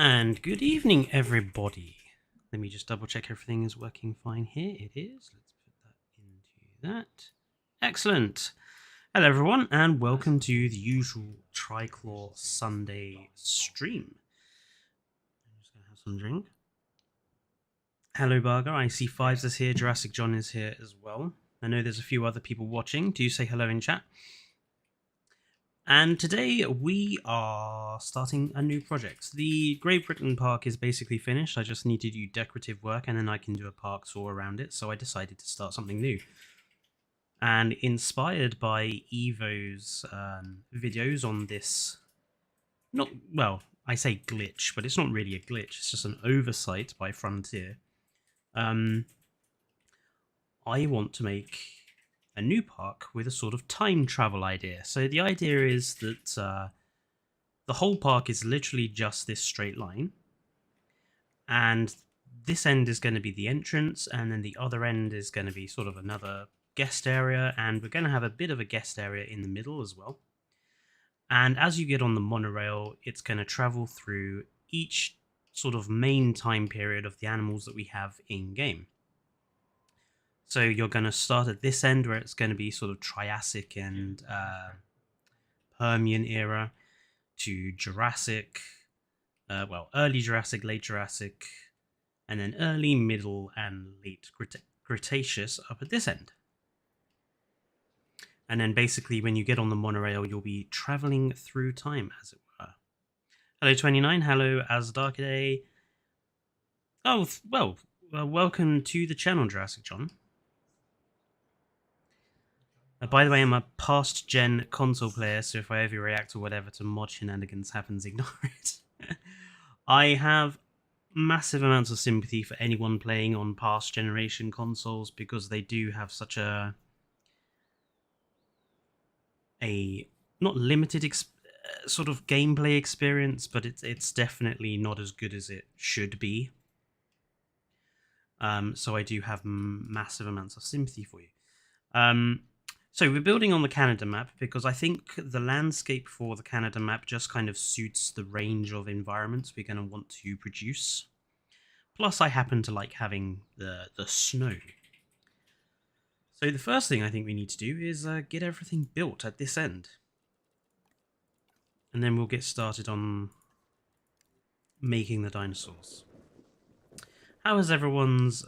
And good evening, everybody. Let me just double check everything is working fine here. It is. Let's put that into that. Excellent. Hello, everyone, and welcome to the usual Triclaw Sunday stream. I'm just going to have some drink. Hello, Barger. I see Fives is here. Jurassic John is here as well. I know there's a few other people watching. Do say hello in chat. And today we are starting a new project. The Great Britain Park is basically finished. I just need to do decorative work and then I can do a park tour around it. So I decided to start something new. And inspired by Evo's videos on this, I say glitch, but it's not really a glitch. It's just an oversight by Frontier. I want to make a new park with a sort of time travel idea. So the idea is that the whole park is literally just this straight line, and this end is going to be the entrance, and then the other end is going to be sort of another guest area, and we're going to have a bit of a guest area in the middle as well. And as you get on the monorail, it's going to travel through each sort of main time period of the animals that we have in game. So you're going to start at this end where it's going to be sort of Triassic and Permian era, to Jurassic, early Jurassic, late Jurassic, and then early, middle, and late Cretaceous up at this end. And then basically when you get on the monorail, you'll be traveling through time, as it were. Hello, 29. Hello, Asdarkaday. Oh, well, welcome to the channel, Jurassic John. By the way, I'm a past-gen console player, so if I overreact or whatever to mod shenanigans happens, ignore it. I have massive amounts of sympathy for anyone playing on past-generation consoles, because they do have such a not limited sort of gameplay experience, but it's definitely not as good as it should be. So I do have massive amounts of sympathy for you. So we're building on the Canada map because I think the landscape for the Canada map just kind of suits the range of environments we're going to want to produce. Plus, I happen to like having the snow. So the first thing I think we need to do is get everything built at this end. And then we'll get started on making the dinosaurs. How has everyone's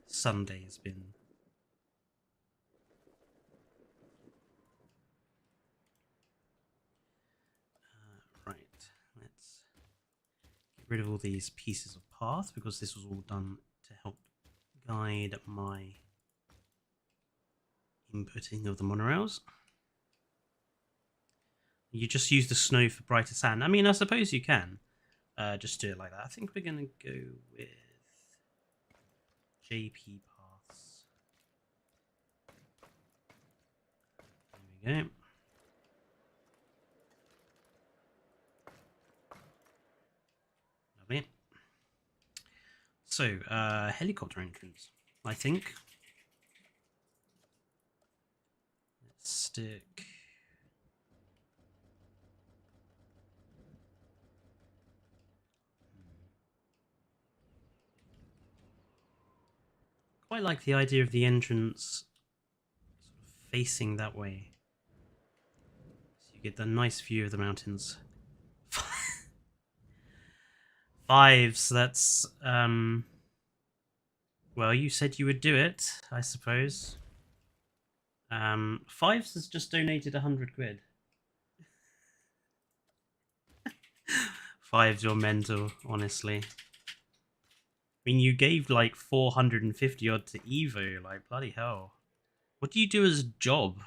Sundays been? Rid of all these pieces of path because this was all done to help guide my inputting of the monorails. You just use the snow for brighter sand. I mean, I suppose you can just do it like that. I think we're going to go with JP paths. There we go. Lovely. So, helicopter entrance, I think. Let's stick... Quite like the idea of the entrance sort of facing that way. So you get the nice view of the mountains. Fives, that's, well, you said you would do it, I suppose. Fives has just donated 100 quid. Fives, you're mental, honestly. I mean, you gave like 450 odd to Evo, like, bloody hell. What do you do as a job?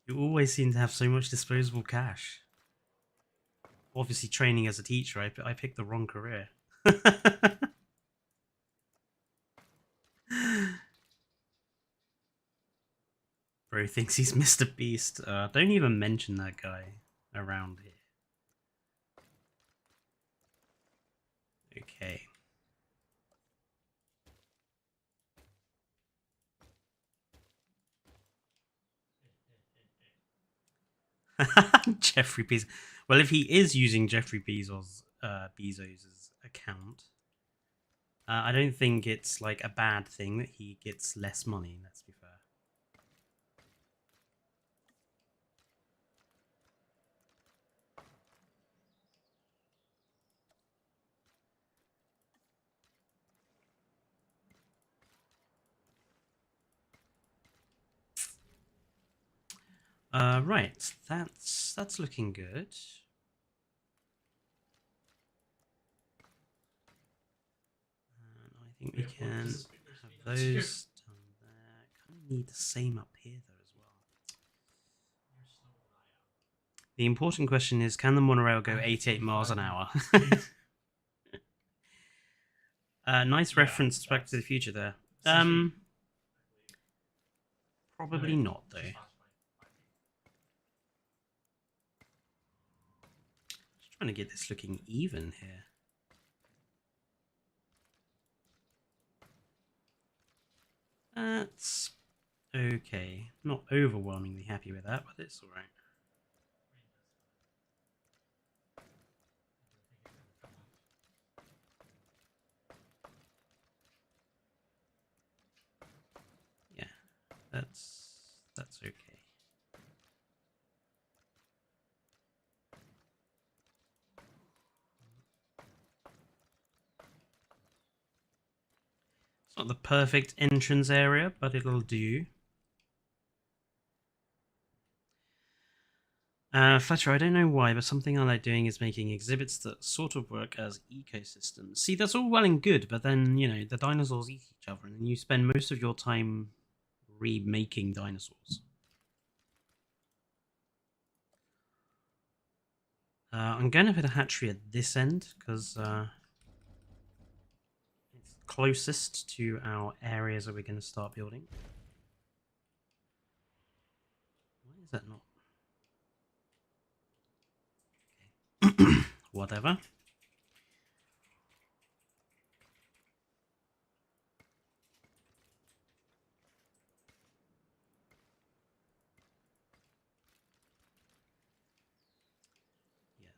You always seem to have so much disposable cash. Obviously, training as a teacher, I picked the wrong career. Bro thinks he's Mr. Beast. Don't even mention that guy around here. Okay. Jeffrey Bezos. Well, if he is using Jeffrey Bezos's account, I don't think it's like a bad thing that he gets less money. Let's be fair. Right, that's looking good. I think we can have those done there. Kind of need the same up here though as well. The important question is, can the monorail go 88 miles an hour? Nice reference to Back to the Future there. Probably not though. Just trying to get this looking even here. That's okay. Not overwhelmingly happy with that, but it's alright. Yeah, that's okay. It's not the perfect entrance area, but it'll do. Fletcher, I don't know why, but something I like doing is making exhibits that sort of work as ecosystems. See, that's all well and good, but then, you know, the dinosaurs eat each other, and you spend most of your time remaking dinosaurs. I'm going to put a hatchery at this end, because it's closest to our areas that we're going to start building. Why is that not? Okay. Whatever.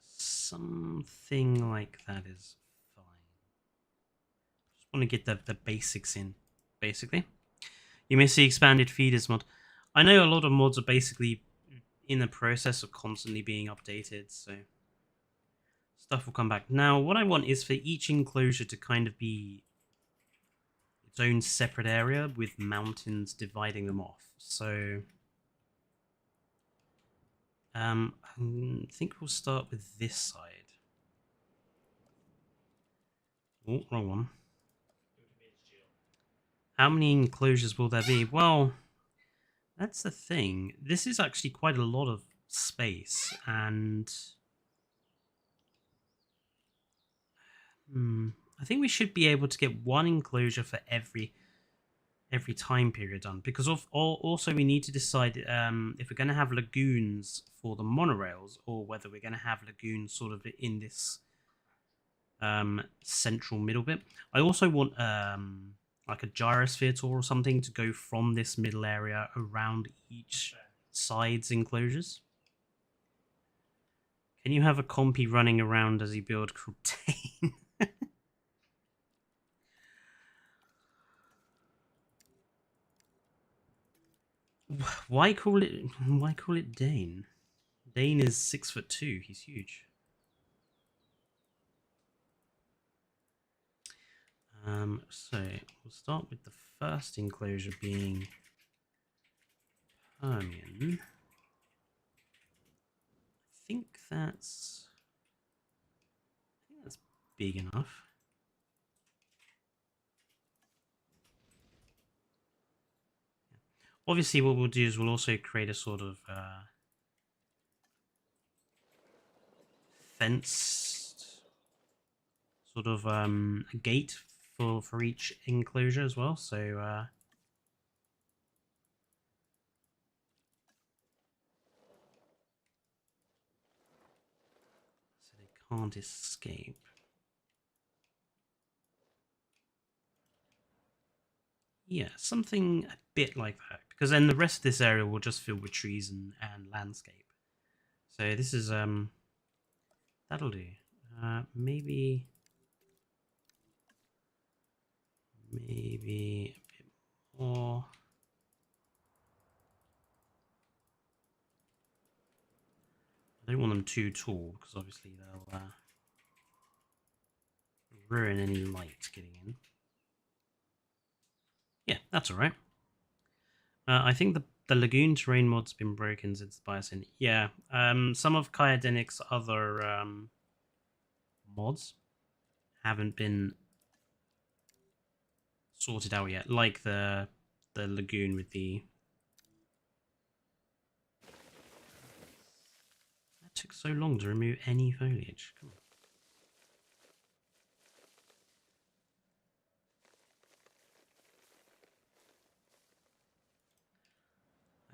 Something like that is fine. Just want to get the basics in, basically. You may see expanded feeders mod. I know a lot of mods are basically in the process of constantly being updated, so stuff will come back. Now, what I want is for each enclosure to kind of be its own separate area with mountains dividing them off. So I think we'll start with this side. Oh, wrong one. How many enclosures will there be? Well, that's the thing. This is actually quite a lot of space, and I think we should be able to get one enclosure for every time period done, because also we need to decide if we're going to have lagoons for the monorails, or whether we're going to have lagoons sort of in this central middle bit. I also want like a gyrosphere tour or something to go from this middle area around each side's enclosures. Can you have a compy running around as you build Cryptane? Why call it Dane? Dane is 6'2". He's huge. So we'll start with the first enclosure being Permian. I think that's big enough. Obviously, what we'll do is we'll also create a sort of fenced sort of a gate for each enclosure as well. So they can't escape. Yeah, something a bit like that, because then the rest of this area will just fill with trees and landscape. So this is that'll do. Maybe a bit more. I don't want them too tall because obviously they'll ruin any light getting in. Yeah, that's alright. I think the lagoon terrain mod's been broken since the Biosyn. Yeah, some of Kyodenic's other mods haven't been sorted out yet, like the lagoon with the... That took so long to remove any foliage. Come on.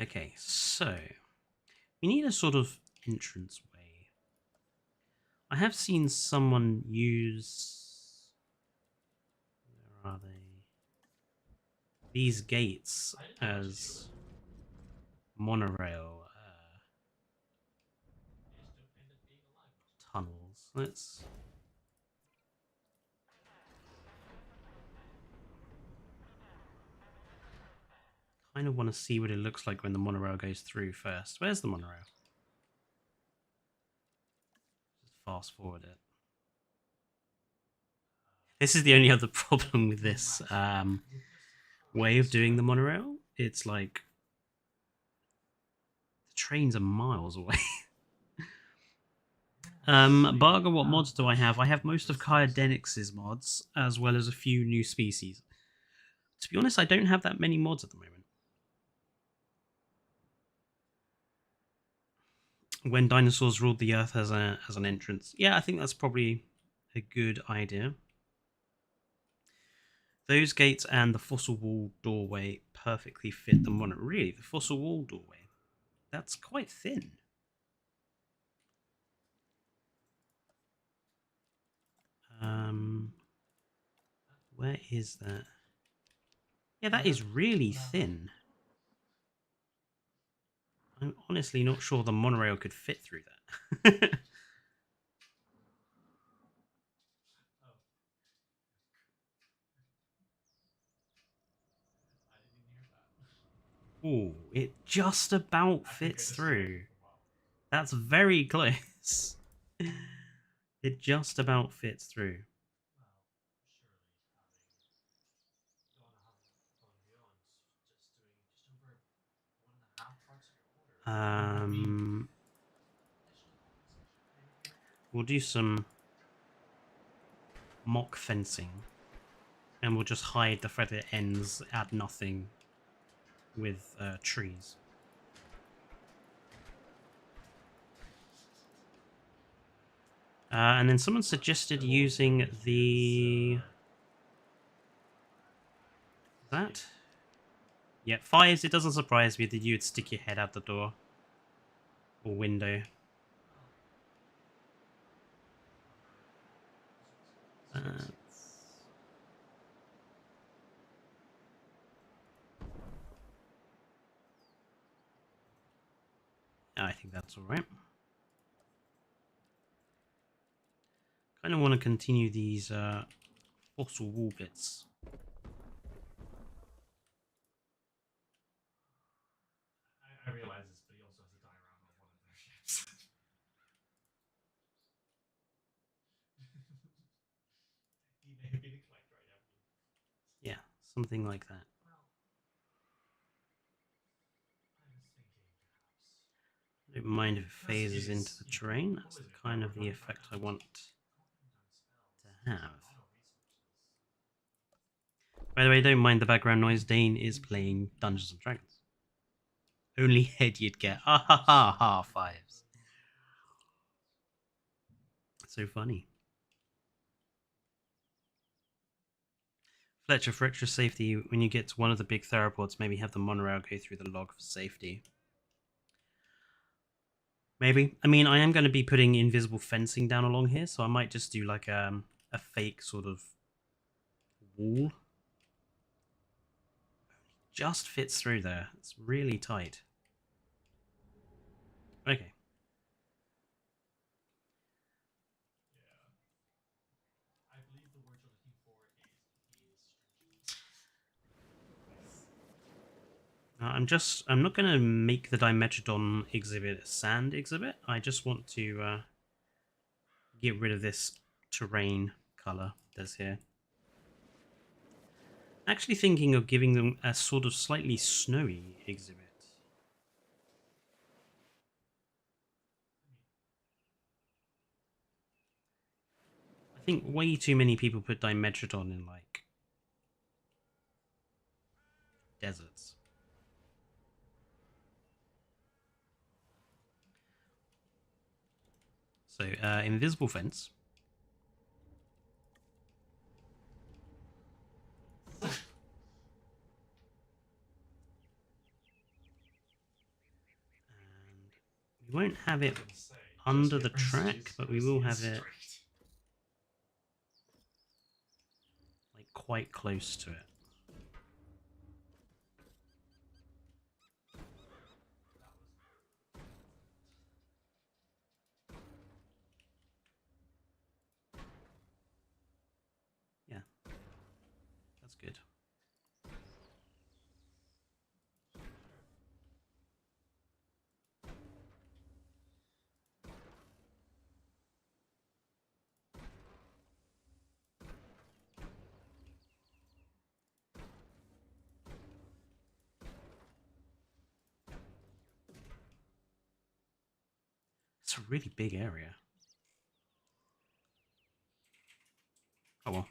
Okay, so we need a sort of entrance way. I have seen someone use... Where are they? These gates as monorail tunnels. Let's... kind of want to see what it looks like when the monorail goes through first. Where's the monorail? Just fast forward it. This is the only other problem with this way of doing the monorail. It's like the trains are miles away. Barger, what mods do I have? I have most of Kyodenic's mods, as well as a few new species. To be honest, I don't have that many mods at the moment. When dinosaurs ruled the earth as an entrance. Yeah, I think that's probably a good idea. Those gates and the fossil wall doorway perfectly fit the monorail. Really, the fossil wall doorway? That's quite thin. Where is that? Yeah, that is really thin. I'm honestly not sure the monorail could fit through that. Ooh, it just about fits through. That's very close. It just about fits through. We'll do some mock fencing, and we'll just hide the feather ends, add nothing with trees. And then someone suggested using the... that? Yeah, fires, it doesn't surprise me that you would stick your head out the door. Or window. I think that's alright. Kind of want to continue these fossil wall bits. I realize this, but he also has a diorama of one of their ships. He may have been a collector, I don't mean. Yeah, something like that. Well, I was thinking perhaps. I don't mind if it phases into the terrain. That's kind of the effect I want to have. By the way, don't mind the background noise. Dane is playing Dungeons and Dragons. Only head you'd get. Ah ha ha ha, fives. So funny. Fletcher, for extra safety, when you get to one of the big theropods, maybe have the monorail go through the log for safety. Maybe. I mean, I am going to be putting invisible fencing down along here, so I might just do like a fake sort of wall. Just fits through there. It's really tight. Okay. I'm not going to make the dimetrodon exhibit a sand exhibit. I just want to get rid of this terrain color that's here. Actually thinking of giving them a sort of slightly snowy exhibit. I think way too many people put dimetrodon in like deserts. So invisible fence. We won't have it under the track, but we will have it like quite close to it. Yeah, that's good. It's a really big area. Oh well.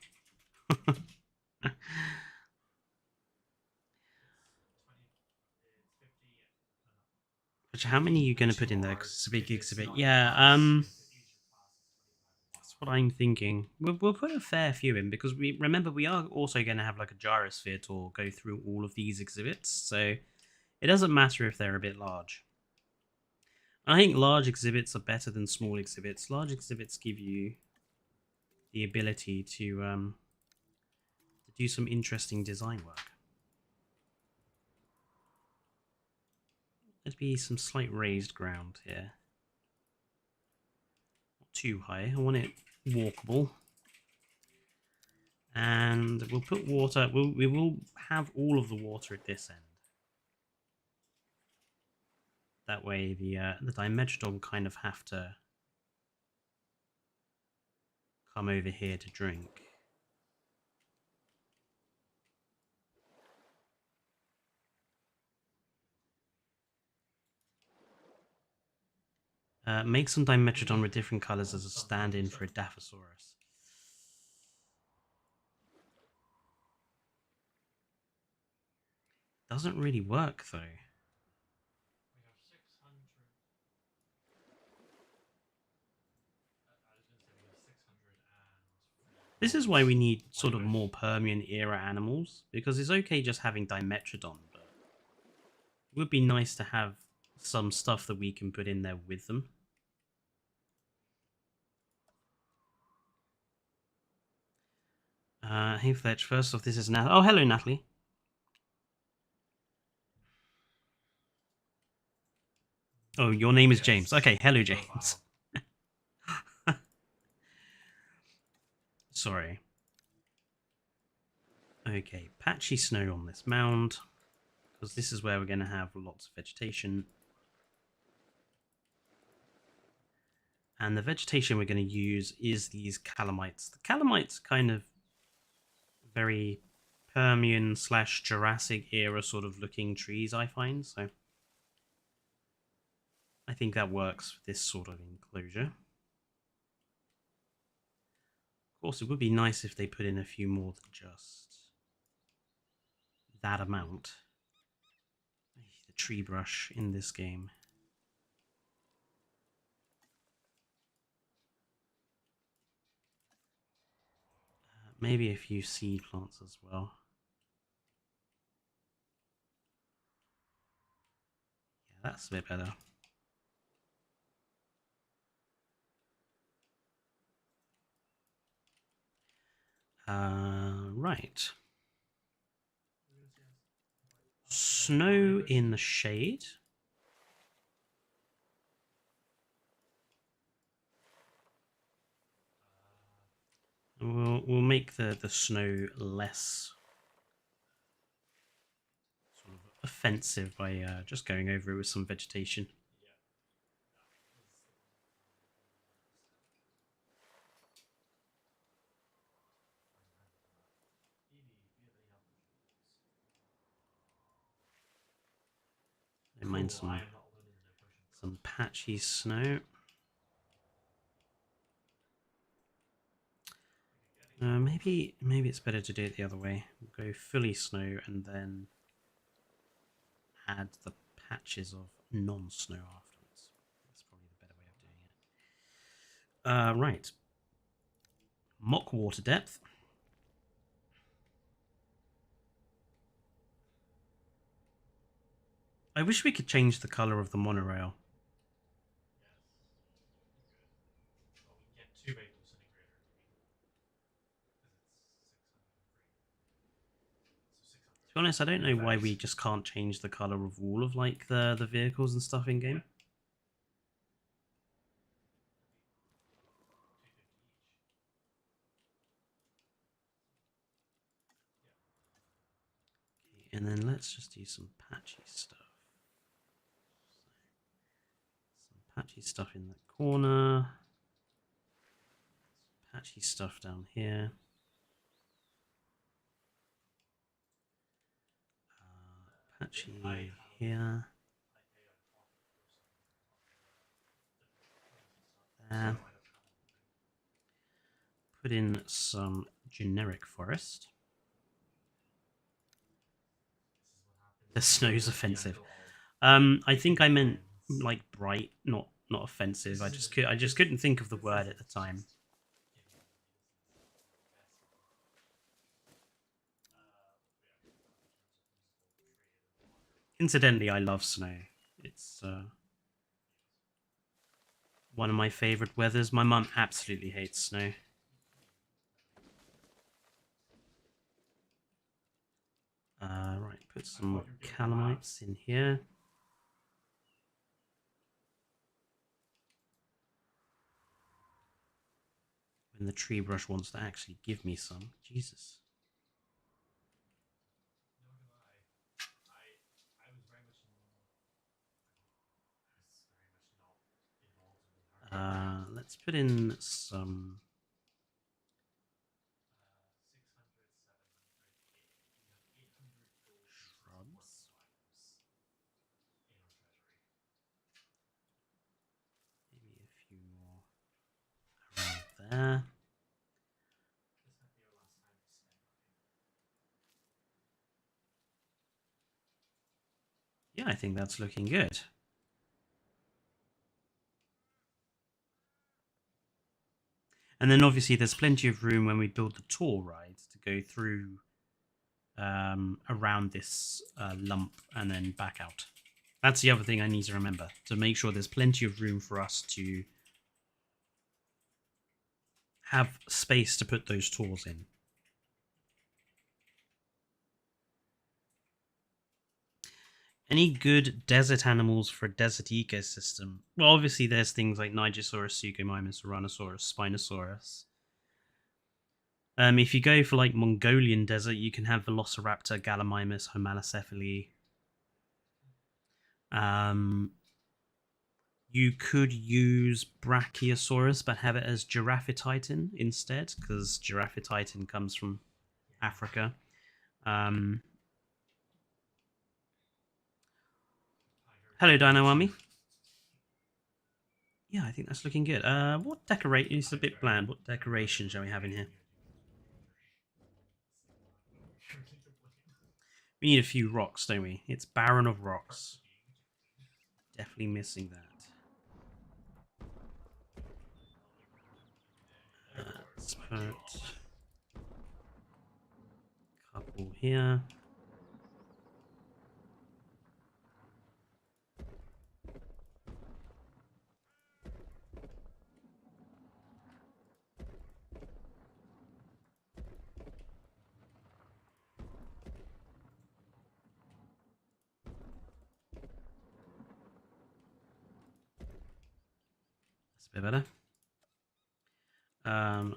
Which, how many are you going to put in there? Because it's a big exhibit. Yeah, that's what I'm thinking. We'll put a fair few in because we remember we are also going to have like a gyrosphere tour go through all of these exhibits. So it doesn't matter if they're a bit large. I think large exhibits are better than small exhibits. Large exhibits give you the ability to do some interesting design work. There'd be some slight raised ground here. Not too high. I want it walkable. And we'll put water. We will have all of the water at this end. That way, the dimetrodon kind of have to come over here to drink. Make some dimetrodon with different colors as a stand-in for a Dilophosaurus. Doesn't really work though. This is why we need sort of more Permian era animals, because it's okay just having dimetrodon, but it would be nice to have some stuff that we can put in there with them. Hey Fletch, first off, this is Natalie. Oh, hello Natalie. Oh, your name is James. Okay, hello James. Sorry. Okay, patchy snow on this mound, because this is where we're going to have lots of vegetation. And the vegetation we're going to use is these calamites. The calamites kind of very Permian / Jurassic era sort of looking trees, I find, so I think that works for this sort of enclosure. Of course, it would be nice if they put in a few more than just that amount. The tree brush in this game. Maybe a few seed plants as well. Yeah, that's a bit better. Right. Snow in the shade. We'll make the snow less sort of offensive by just going over it with some vegetation. Don't mind some patchy snow. Maybe it's better to do it the other way. We'll go fully snow and then add the patches of non-snow afterwards. That's probably the better way of doing it. Right. Mock water depth. I wish we could change the color of the monorail. Yes. Well, we can get 2 maple centigrader. To be honest, I don't know why we just can't change the color of all of like the vehicles and stuff in game. Okay, and then let's just do some patchy stuff. Some patchy stuff in the corner. Patchy stuff down here. Patchy here. There. Put in some generic forest. The snow's offensive. I think I meant like bright, not offensive. I just couldn't think of the word at the time. Incidentally, I love snow. It's one of my favorite weathers. My mum absolutely hates snow. Right, put some more calamites in here. When the tree brush wants to actually give me some. Jesus. Let's put in some shrubs. Maybe a few more around there. Yeah, I think that's looking good. And then obviously there's plenty of room when we build the tour rides to go through around this lump and then back out. That's the other thing I need to remember, to make sure there's plenty of room for us to have space to put those tours in. Any good desert animals for a desert ecosystem? Well, obviously there's things like Nigersaurus, Suchomimus, Tyrannosaurus, Spinosaurus. If you go for like Mongolian desert, you can have Velociraptor, Gallimimus, Homalocephali. You could use Brachiosaurus, but have it as Giraffatitan instead, because Giraffatitan comes from Africa. Hello, Dino Army. Yeah, I think that's looking good. What decoration? It's a bit bland. What decoration shall we have in here? We need a few rocks, don't we? It's barren of rocks. Definitely missing that. Let's put a couple here. That's a bit better.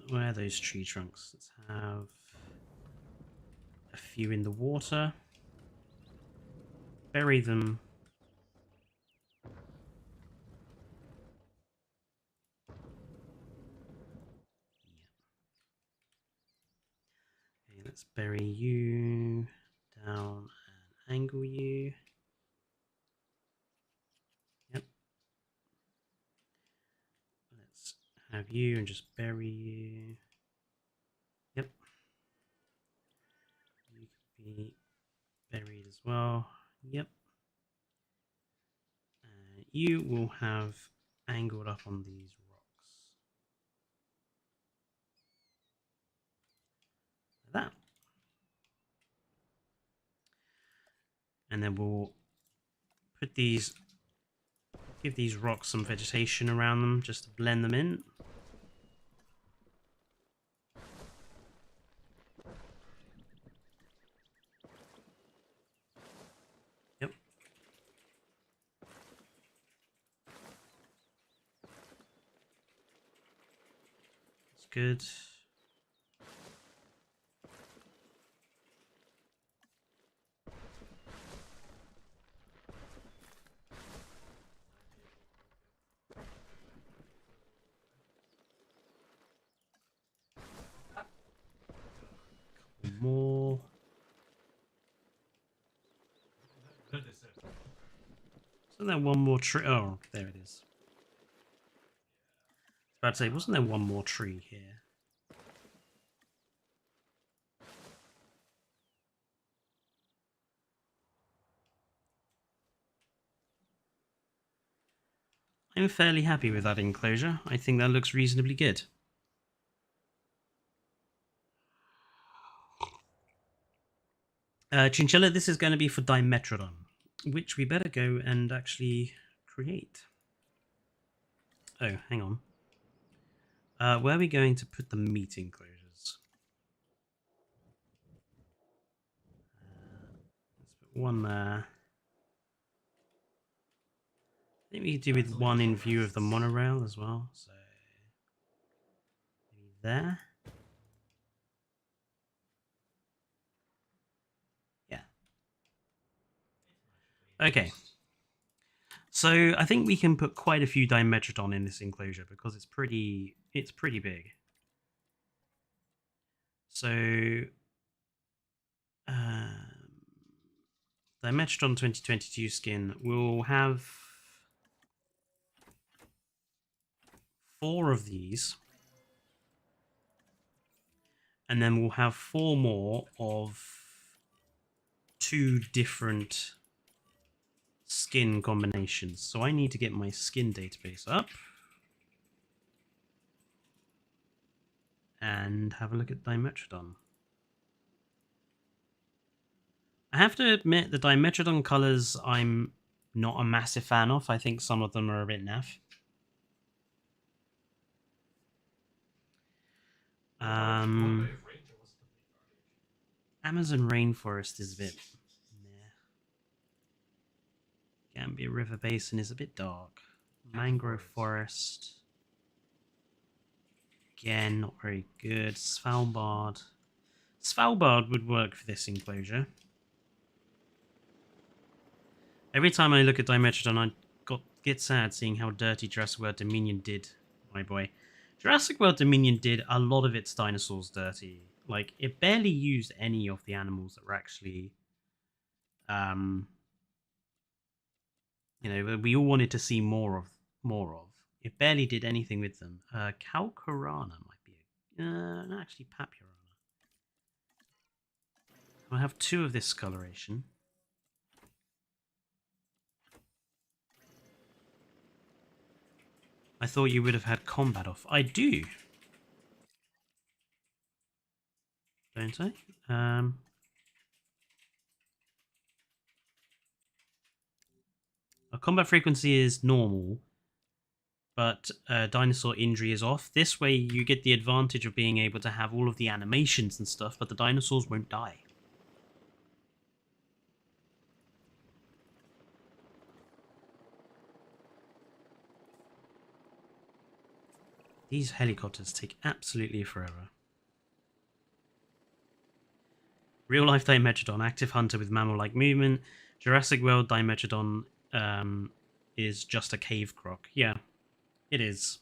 Where are those tree trunks? Let's have a few in the water. bury them. Okay, let's bury you down and angle you. Yep. Let's have you and just bury you. Yep. You can be buried as well. Yep. You will have angled up on these rocks. Like that. And then we'll put these, give these rocks some vegetation around them just to blend them in. Yep. That's good. More. Isn't there one more tree? Oh, there it is. I was about to say, wasn't there one more tree here? I'm fairly happy with that enclosure. I think that looks reasonably good. Chinchilla, this is going to be for dimetrodon, which we better go and actually create. Oh, hang on. Where are we going to put the meat enclosures? Let's put one there. I think we could do with one in view of the monorail as well. So maybe there. Yeah. Okay. So I think we can put quite a few dimetrodon in this enclosure because it's pretty big. So dimetrodon 2022 skin will have 4 of these, and then we'll have 4 more of 2 different skin combinations. So I need to get my skin database up and have a look at dimetrodon. I have to admit the dimetrodon colors I'm not a massive fan of. I think some of them are a bit naff. Amazon rainforest is a bit meh. Gambia River Basin is a bit dark. Mangrove forest. Again, not very good. Svalbard. Svalbard would work for this enclosure. Every time I look at dimetrodon, I get sad seeing how dirty Jurassic World Dominion did, my boy. Jurassic World Dominion did a lot of its dinosaurs dirty. Like, it barely used any of the animals that were actually, you know, we all wanted to see more of. It barely did anything with them. Calcarana might be no, actually Papurana. I have 2 of this coloration. I thought you would have had combat off. I do. Don't I? Our combat frequency is normal, but dinosaur injury is off. This way you get the advantage of being able to have all of the animations and stuff, but the dinosaurs won't die. These helicopters take absolutely forever. Real-life dimetrodon, active hunter with mammal-like movement. Jurassic World Dimetrodon is just a cave croc. Yeah, it is.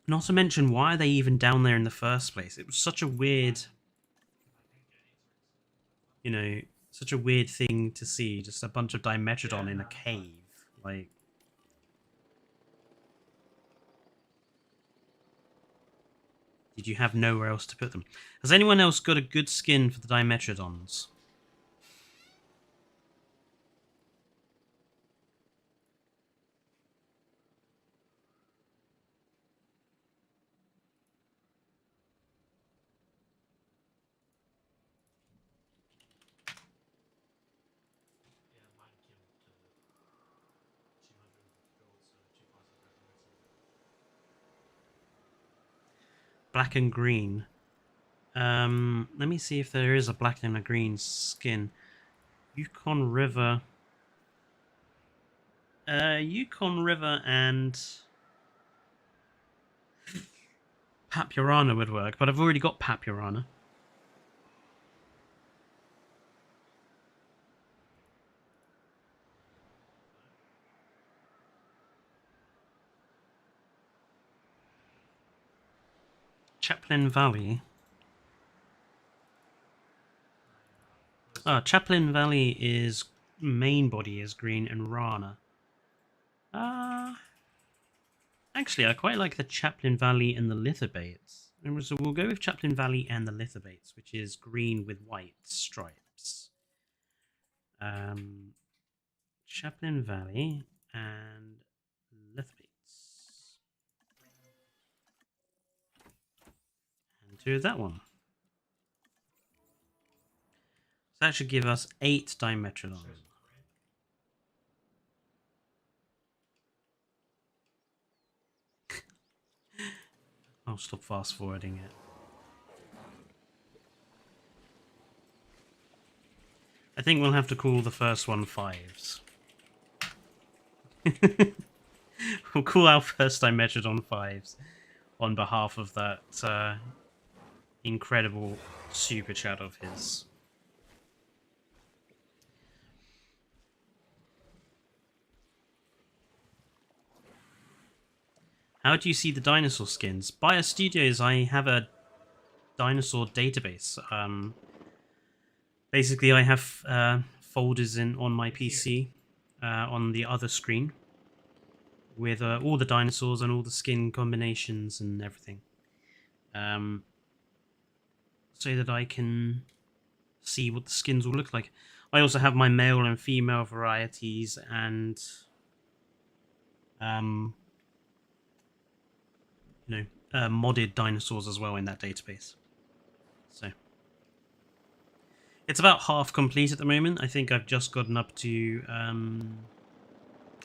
Not to mention, why are they even down there in the first place? It was such a weird, you know, such a weird thing to see. Just a bunch of dimetrodon in a cave. Like, did you have nowhere else to put them? Has anyone else got a good skin for the dimetrodons? Yeah, mine killed to 200 gold, so 2 parts of preference. Black and green. Let me see if there is a black and a green skin. Yukon River. Yukon River and Papurana would work, but I've already got Papurana. Chaplin Valley. Chaplin Valley is main body is green and Rana. Actually, I quite like the Chaplin Valley and the lithobates. So we'll go with Chaplin Valley and the lithobates, which is green with white stripes. Chaplin Valley and lithobates. And do that one. So that should give us 8 dimetrodons. I'll stop fast forwarding it. I think we'll have to call the first one 5s. We'll call our first dimetrodon 5s on behalf of that incredible super chat of his. How do you see the dinosaur skins? Bio Studios, I have a dinosaur database. Basically, I have folders on my PC on the other screen with all the dinosaurs and all the skin combinations and everything, so that I can see what the skins will look like. I also have my male and female varieties and modded dinosaurs as well in that database. So it's about half complete at the moment. I think I've just gotten up to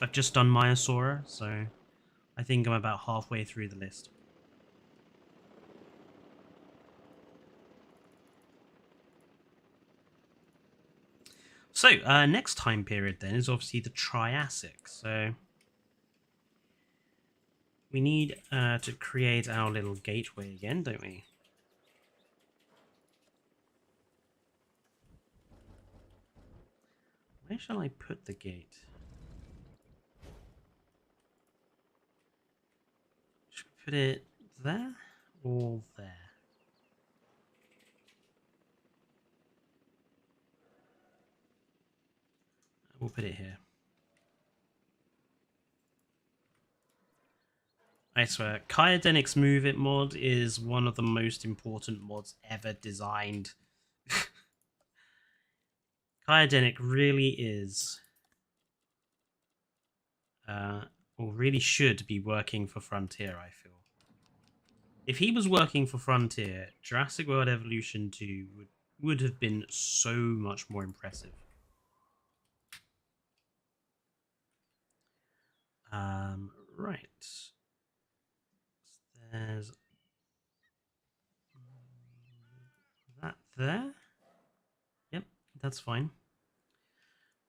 I've just done Myosaura, so I think I'm about halfway through the list. So next time period then is obviously the Triassic. So we need to create our little gateway again, don't we? Where shall I put the gate? Should we put it there or there? We'll put it here. I swear, Kyodenic's Move It mod is one of the most important mods ever designed. Kyodenic really is, or really should be working for Frontier, I feel. If he was working for Frontier, Jurassic World Evolution 2 would have been so much more impressive. Right. There's that there. Yep, that's fine.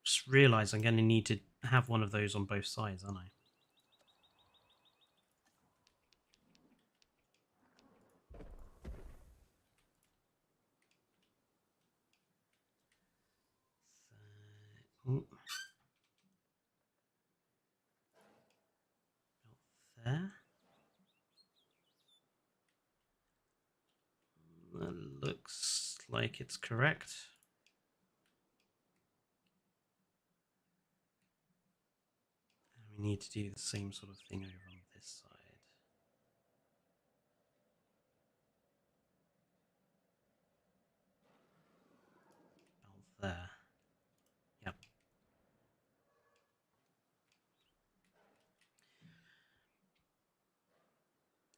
Just realised I'm going to need to have one of those on both sides, aren't I? like it's correct. And we need to do the same sort of thing over on this side. About there. Yep.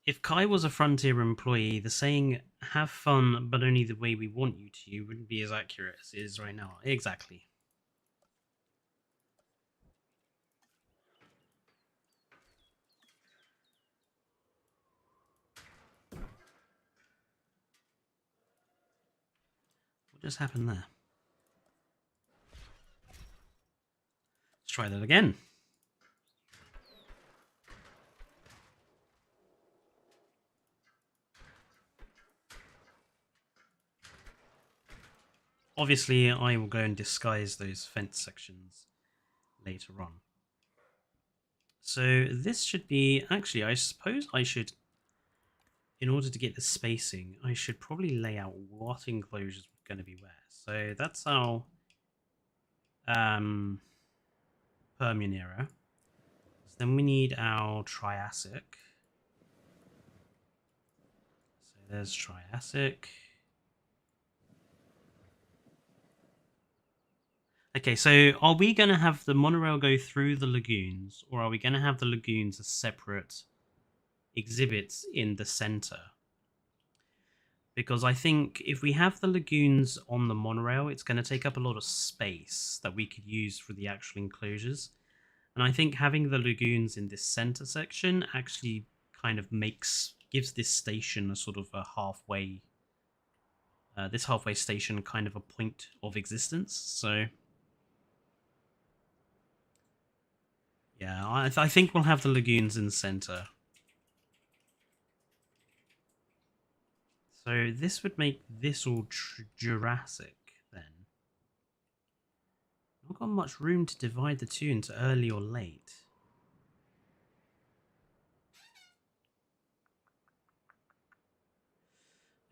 If Kai was a Frontier employee, the saying, have fun, but only the way we want you to, wouldn't be as accurate as it is right now. Exactly. What just happened there? Let's try that again. Obviously, I will go and disguise those fence sections later on. So this should be... Actually, I suppose I should... In order to get the spacing, I should probably lay out what enclosures are going to be where. So that's our Permian era. So then we need our Triassic. So there's Triassic. Okay, so are we going to have the monorail go through the lagoons, or are we going to have the lagoons as separate exhibits in the center? Because I think if we have the lagoons on the monorail, it's going to take up a lot of space that we could use for the actual enclosures. And I think having the lagoons in this center section actually kind of gives this station a sort of a halfway, this halfway station kind of a point of existence. So yeah, I think we'll have the lagoons in the center. So this would make this all Jurassic then. Not got much room to divide the two into early or late.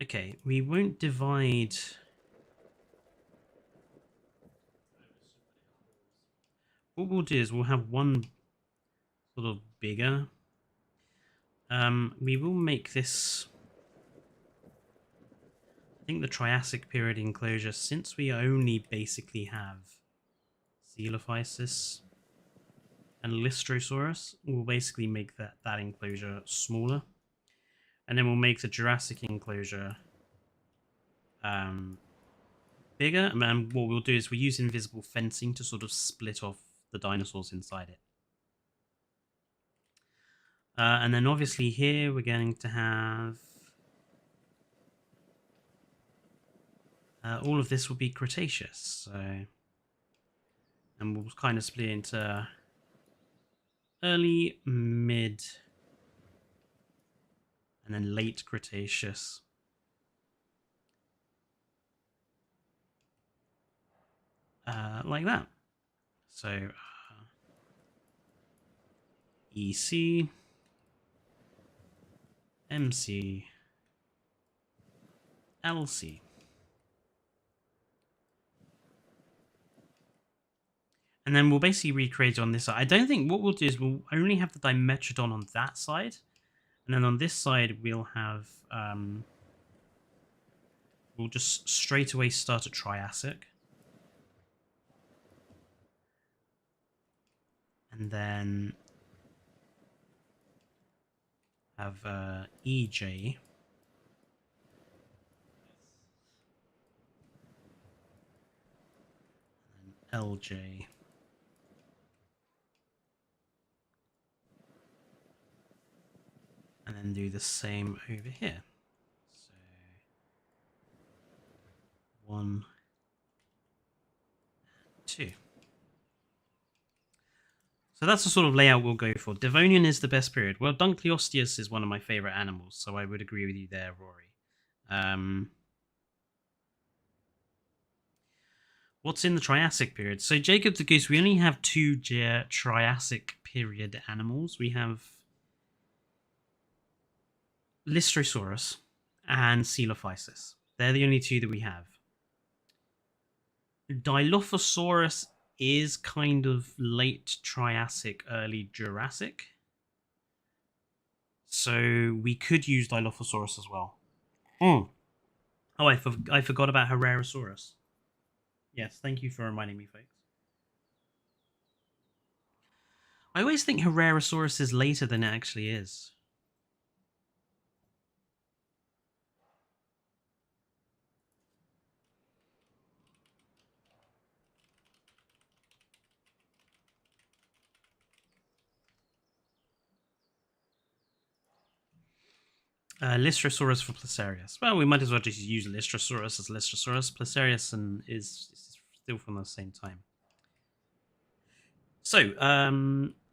Okay, we won't divide... What we'll do is we'll have one sort of bigger. We will make this... I think the Triassic period enclosure, since we only basically have Coelophysis and Lystrosaurus, we'll basically make that enclosure smaller. And then we'll make the Jurassic enclosure bigger. And what we'll do is we use invisible fencing to sort of split off the dinosaurs inside it. And then obviously here we're going to have... all of this will be Cretaceous. So, and we'll kind of split into early, mid, and then late Cretaceous. Like that. So EC, MC, LC. And then we'll basically recreate it on this side. I don't think what we'll do is we'll only have the dimetrodon on that side. And then on this side, we'll have... we'll just straight away start at Triassic. And then have EJ. And then LJ. And then do the same over here. So 1, 2. So that's the sort of layout we'll go for. Devonian is the best period. Well, Dunkleosteus is one of my favorite animals, so I would agree with you there, Rory. What's in the Triassic period? So Jacob the Goose, we only have 2 Triassic period animals. We have Lystrosaurus and Coelophysis. They're the only 2 that we have. Dilophosaurus is kind of late Triassic, early Jurassic. So we could use Dilophosaurus as well. Oh, I forgot about Herrerasaurus. Yes, thank you for reminding me, folks. I always think Herrerasaurus is later than it actually is. Lystrosaurus for Placerius. Well, we might as well just use Lystrosaurus as Lystrosaurus. Placerius is still from the same time. So,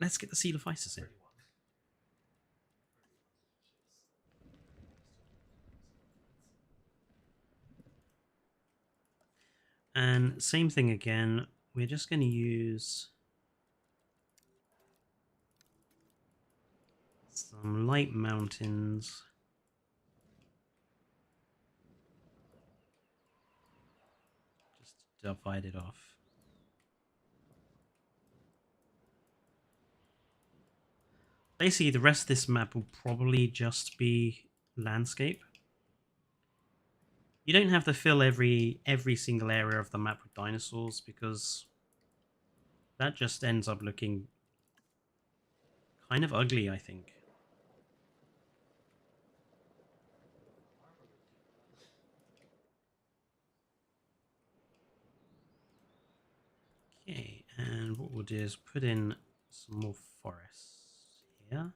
let's get the Coelophysis in. And same thing again. We're just going to use some light mountains. Just to divide it off. Basically, the rest of this map will probably just be landscape. You don't have to fill every single area of the map with dinosaurs, because that just ends up looking kind of ugly, I think. Okay, and what we'll do is put in some more forests here.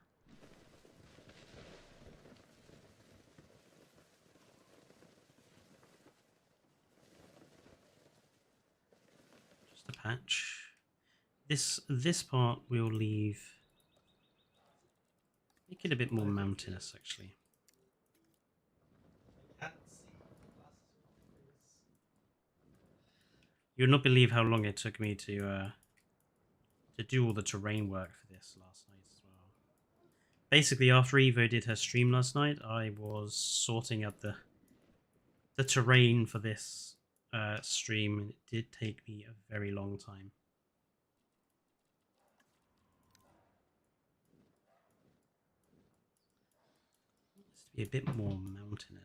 Just a patch. This part we'll leave. Make it a bit more mountainous, actually. You'll not believe how long it took me to do all the terrain work for this last night as well. Basically, after Evo did her stream last night, I was sorting out the terrain for this stream, and it did take me a very long time. It's to be a bit more mountainous.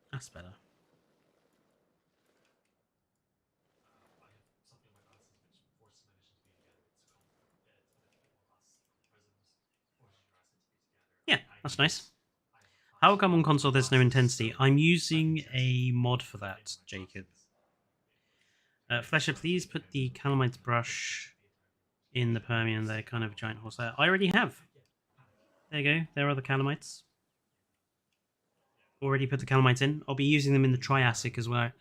That's better. Yeah, that's nice. How come on console there's no intensity? I'm using a mod for that, Jacob. Fletcher, please put the Calamite brush in the Permian. They're kind of a giant horsehair. I already have. There you go. There are the Calamites. Already put the Calamites in. I'll be using them in the Triassic as well.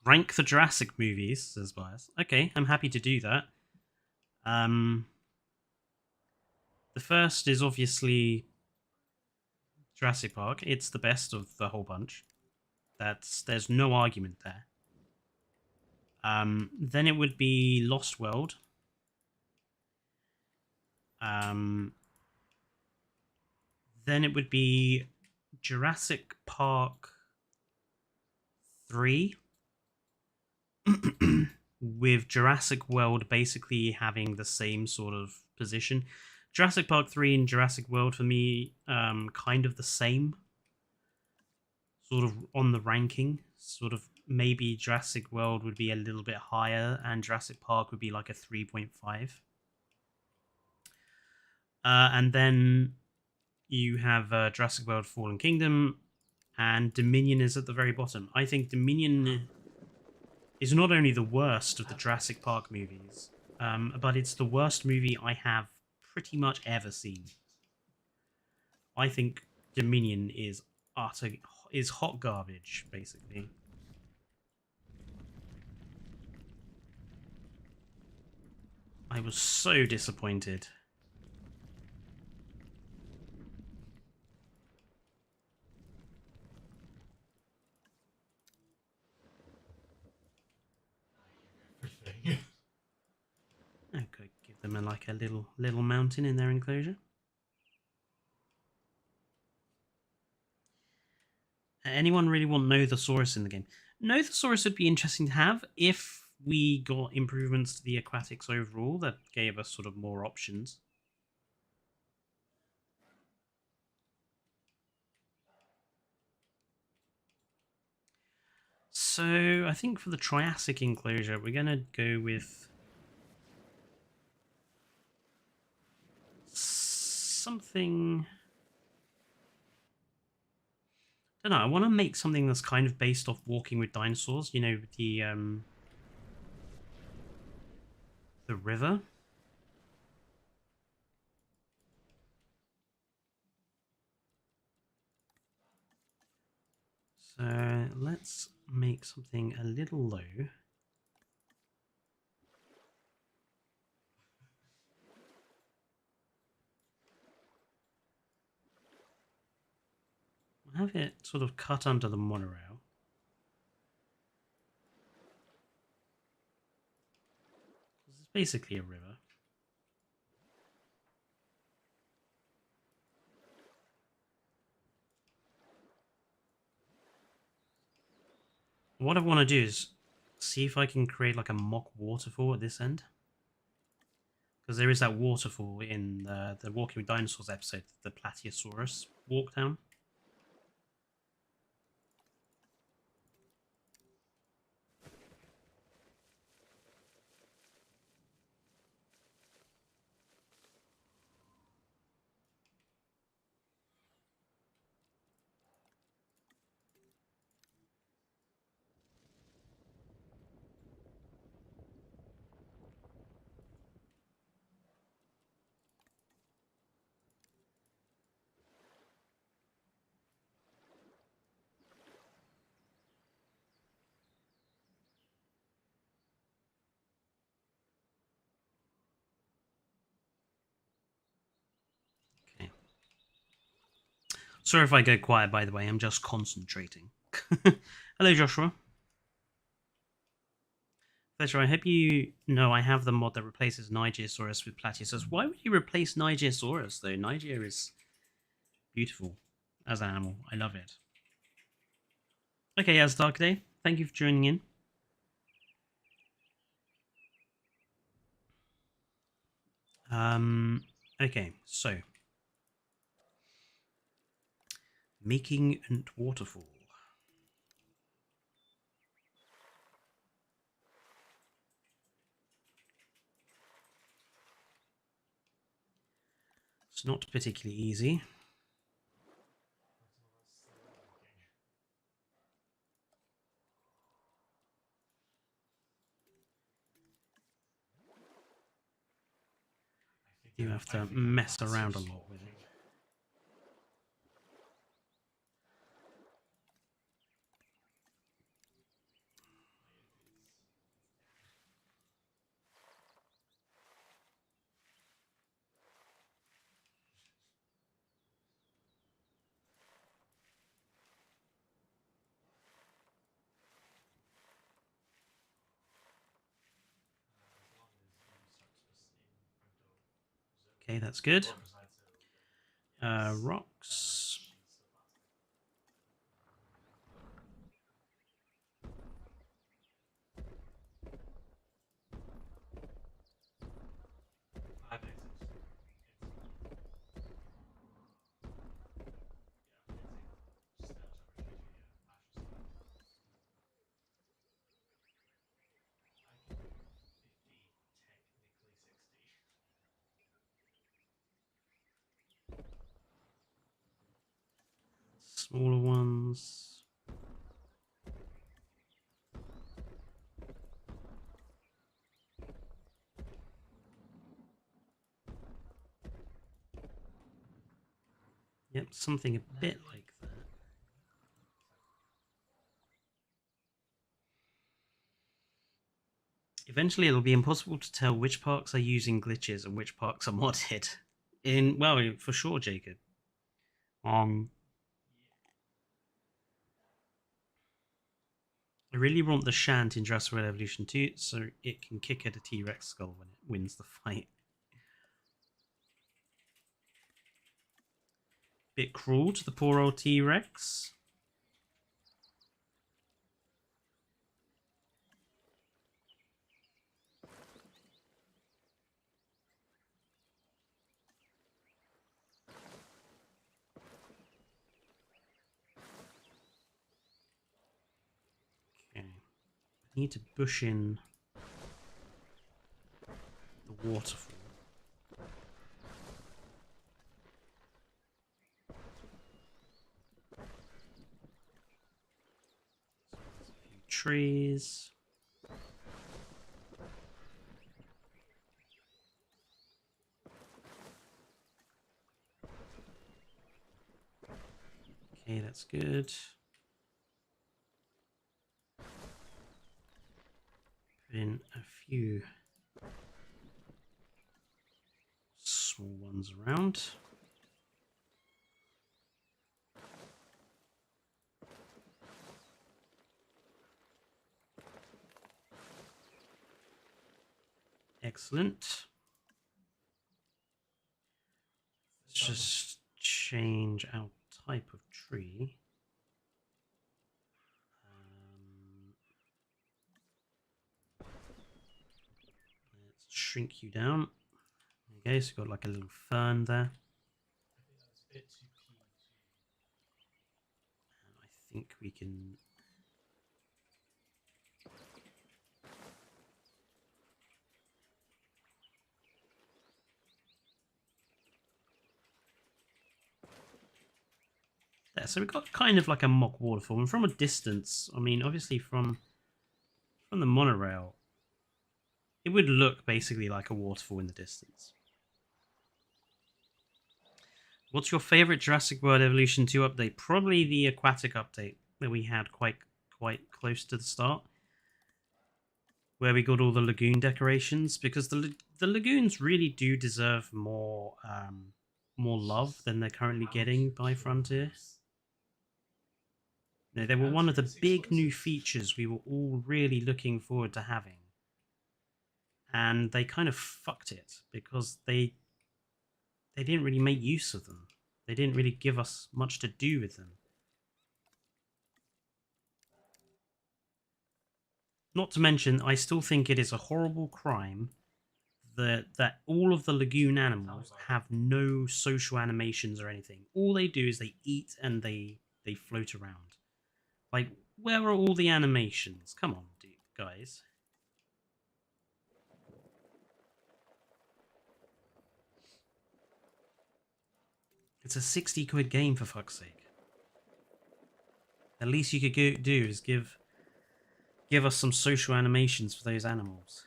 Rank the Jurassic movies, says Bias. Okay, I'm happy to do that. The first is obviously Jurassic Park. It's the best of the whole bunch. There's no argument there. Then it would be Lost World. Then it would be Jurassic Park 3. With Jurassic World basically having the same sort of position. Jurassic Park 3 and Jurassic World for me, kind of the same. Sort of on the ranking. Sort of maybe Jurassic World would be a little bit higher and Jurassic Park would be like a 3.5. And then you have Jurassic World Fallen Kingdom, and Dominion is at the very bottom. I think Dominion is not only the worst of the Jurassic Park movies, but it's the worst movie I have pretty much ever seen. I think Dominion is hot garbage, basically. I was so disappointed. I could give them like a little mountain in their enclosure. Anyone really want Nothosaurus in the game? Nothosaurus would be interesting to have if we got improvements to the aquatics overall that gave us sort of more options. So I think for the Triassic enclosure, we're going to go with something. I don't know. I want to make something that's kind of based off Walking with Dinosaurs. You know, the river. So let's make something a little low. Have it sort of cut under the monorail. It's basically a river. What I want to do is see if I can create like a mock waterfall at this end. Because there is that waterfall in the Walking with Dinosaurs episode, the Plateosaurus walk down. Okay. Sorry if I go quiet, by the way. I'm just concentrating. Hello, Joshua. Fletcher, I hope you know I have the mod that replaces Nigersaurus with Plateosaurus. Why would you replace Nigersaurus, though? Niger is beautiful as an animal. I love it. Okay, as Dark Day, thank you for joining in. Okay, so making a waterfall. It's not particularly easy. You have to mess around a lot with it. Okay, that's good. Rocks. Smaller ones. Yep, something a bit like that. Eventually, it'll be impossible to tell which parks are using glitches and which parks are modded. Well, for sure, Jacob. I really want the Shant in Jurassic World Evolution 2 so it can kick at a T-Rex skull when it wins the fight. Bit cruel to the poor old T-Rex. Okay. I need to bush in the waterfall. Trees. Okay, that's good. Put in a few small ones around. Excellent. Let's just change our type of tree. Let's shrink you down. Okay, so you've got like a little fern there. I think that's a bit too PG. And I think we can... There, so we've got kind of like a mock waterfall, and from a distance, I mean, obviously from the monorail, it would look basically like a waterfall in the distance. What's your favorite Jurassic World Evolution 2 update? Probably the aquatic update that we had quite close to the start, where we got all the lagoon decorations, because the lagoons really do deserve more love than they're currently getting by Frontier. No, they were one of the big new features we were all really looking forward to having. And they kind of fucked it because they didn't really make use of them. They didn't really give us much to do with them. Not to mention, I still think it is a horrible crime that all of the lagoon animals have no social animations or anything. All they do is they eat and they float around. Like, where are all the animations? Come on, dude, guys. It's a 60 quid game, for fuck's sake. At least you could do is give us some social animations for those animals.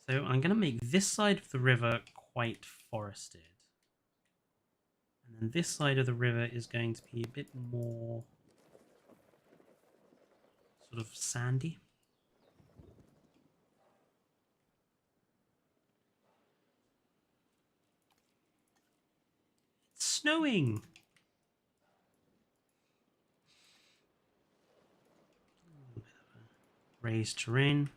So I'm going to make this side of the river quite forested. And then this side of the river is going to be a bit more sort of sandy. It's snowing! A bit of a raised terrain.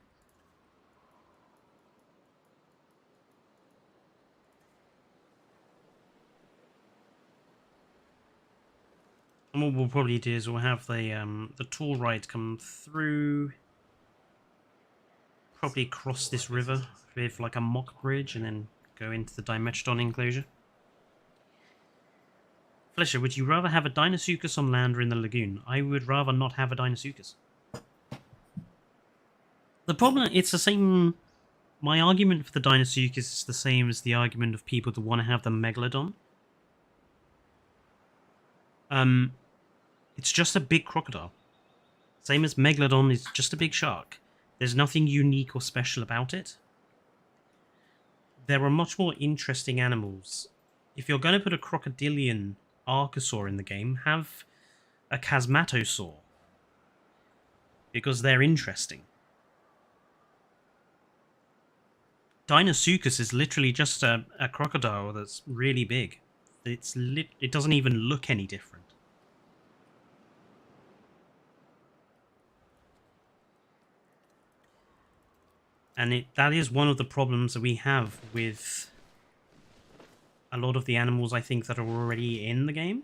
And what we'll probably do is we'll have the tour ride come through, probably cross this river with like a mock bridge and then go into the dimetrodon enclosure. Fletcher, would you rather have a Deinosuchus on land or in the lagoon? I would rather not have a Deinosuchus. The problem, it's the same... My argument for the Deinosuchus is the same as the argument of people that want to have the Megalodon. It's just a big crocodile. Same as Megalodon is just a big shark. There's nothing unique or special about it. There are much more interesting animals. If you're going to put a crocodilian archosaur in the game, have a chasmatosaur. Because they're interesting. Deinosuchus is literally just a crocodile that's really big. It doesn't even look any different. And that is one of the problems that we have with a lot of the animals, I think, that are already in the game.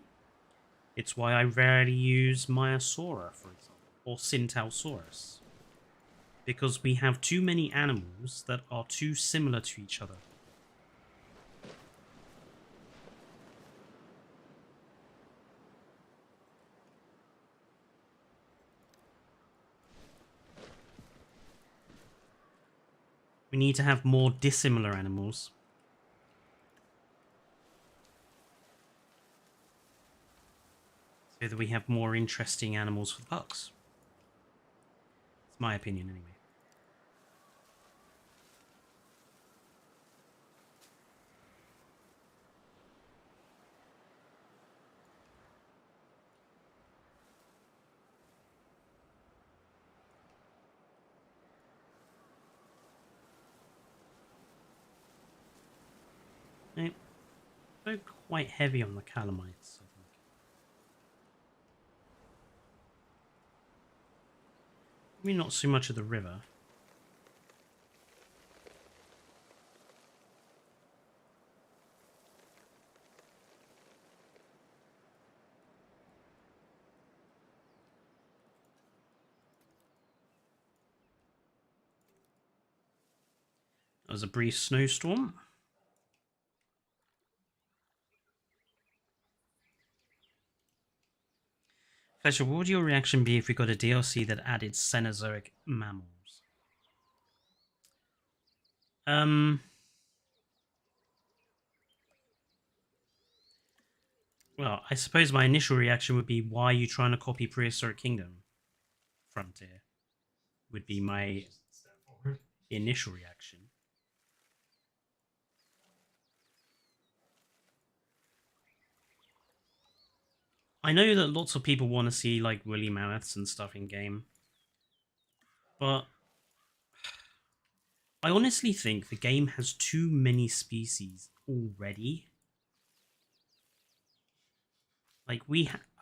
It's why I rarely use Myosaura, for example, or Syntausaurus. Because we have too many animals that are too similar to each other. We need to have more dissimilar animals. So that we have more interesting animals for the parks. It's my opinion, anyway. They're quite heavy on the calamites, I think. I mean, not so much of the river. There was a brief snowstorm. Fletcher, what would your reaction be if we got a DLC that added Cenozoic mammals? Well, I suppose my initial reaction would be, why are you trying to copy Prehistoric Kingdom? Frontier would be my initial reaction. I know that lots of people want to see like woolly mammoths and stuff in game, but I honestly think the game has too many species already. Like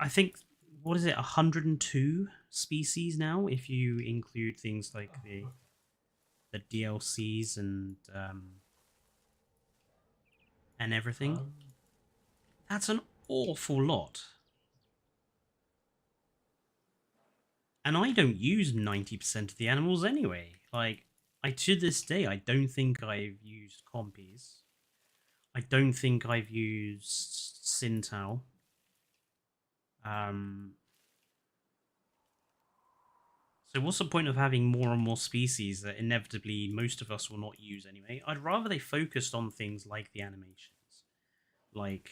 I think, what is it, 102 species now if you include things like the DLCs and everything. That's an awful lot. And I don't use 90% of the animals anyway. Like, to this day, I don't think I've used compies. I don't think I've used Sintao. So what's the point of having more and more species that inevitably most of us will not use anyway? I'd rather they focused on things like the animations. Like,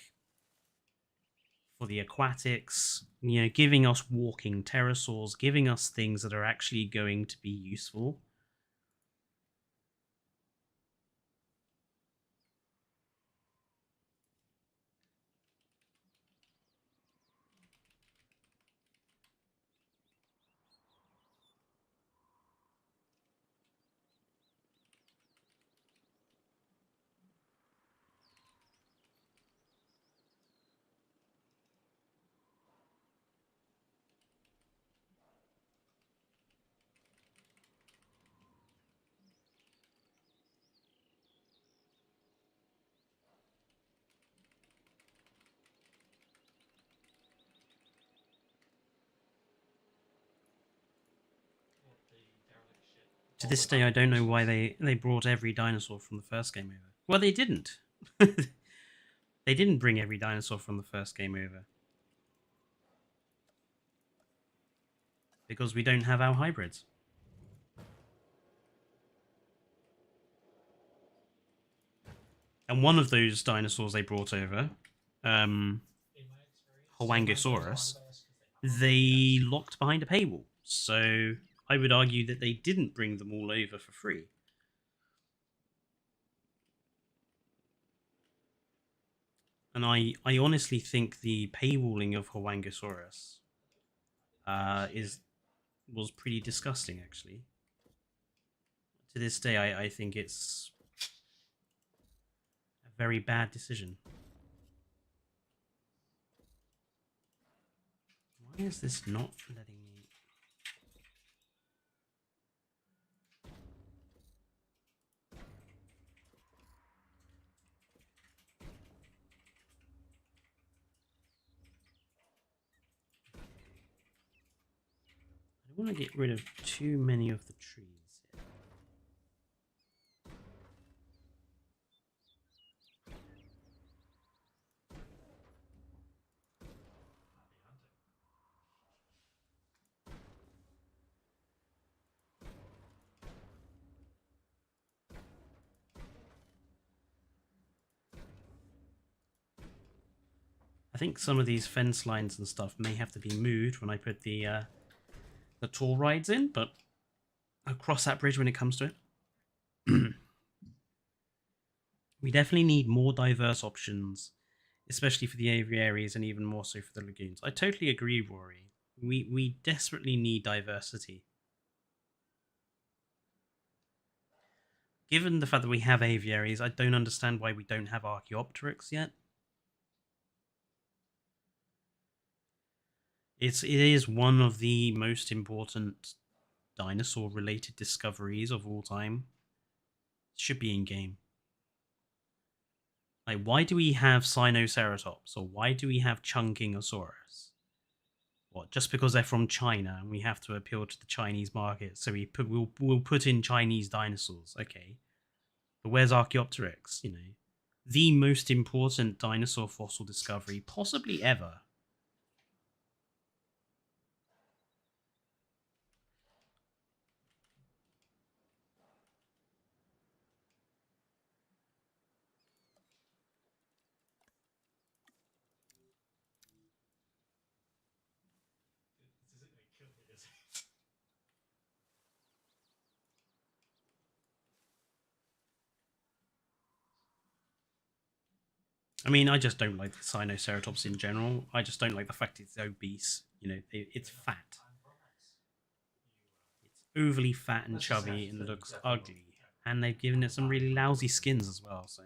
for the aquatics, giving us walking pterosaurs, giving us things that are actually going to be useful. To this day, I don't know why they brought every dinosaur from the first game over. Well, they didn't. They didn't bring every dinosaur from the first game over. Because we don't have our hybrids. And one of those dinosaurs they brought over, Howangosaurus, they locked behind a paywall. So I would argue that they didn't bring them all over for free. And I honestly think the paywalling of Howangosaurus was pretty disgusting, actually. To this day, I think it's a very bad decision. Why is this not letting me? I want to get rid of too many of the trees here. I think some of these fence lines and stuff may have to be moved when I put the tour rides in, but I'll cross that bridge when it comes to it. We definitely need more diverse options, especially for the aviaries and even more so for the lagoons. I totally agree, Rory. We desperately need diversity. Given the fact that we have aviaries, I don't understand why we don't have Archaeopteryx yet. It is one of the most important dinosaur-related discoveries of all time. It should be in game. Like, why do we have Sinoceratops or why do we have Chunkingosaurus? What, just because they're from China and we have to appeal to the Chinese market, so we'll put in Chinese dinosaurs, okay? But where's Archaeopteryx? You know, the most important dinosaur fossil discovery possibly ever. This isn't going to kill me, is it? I mean, I just don't like the Sinoceratops in general. I just don't like the fact it's obese. You know, it's fat. It's overly fat and chubby and looks ugly. And they've given it some really lousy skins as well, so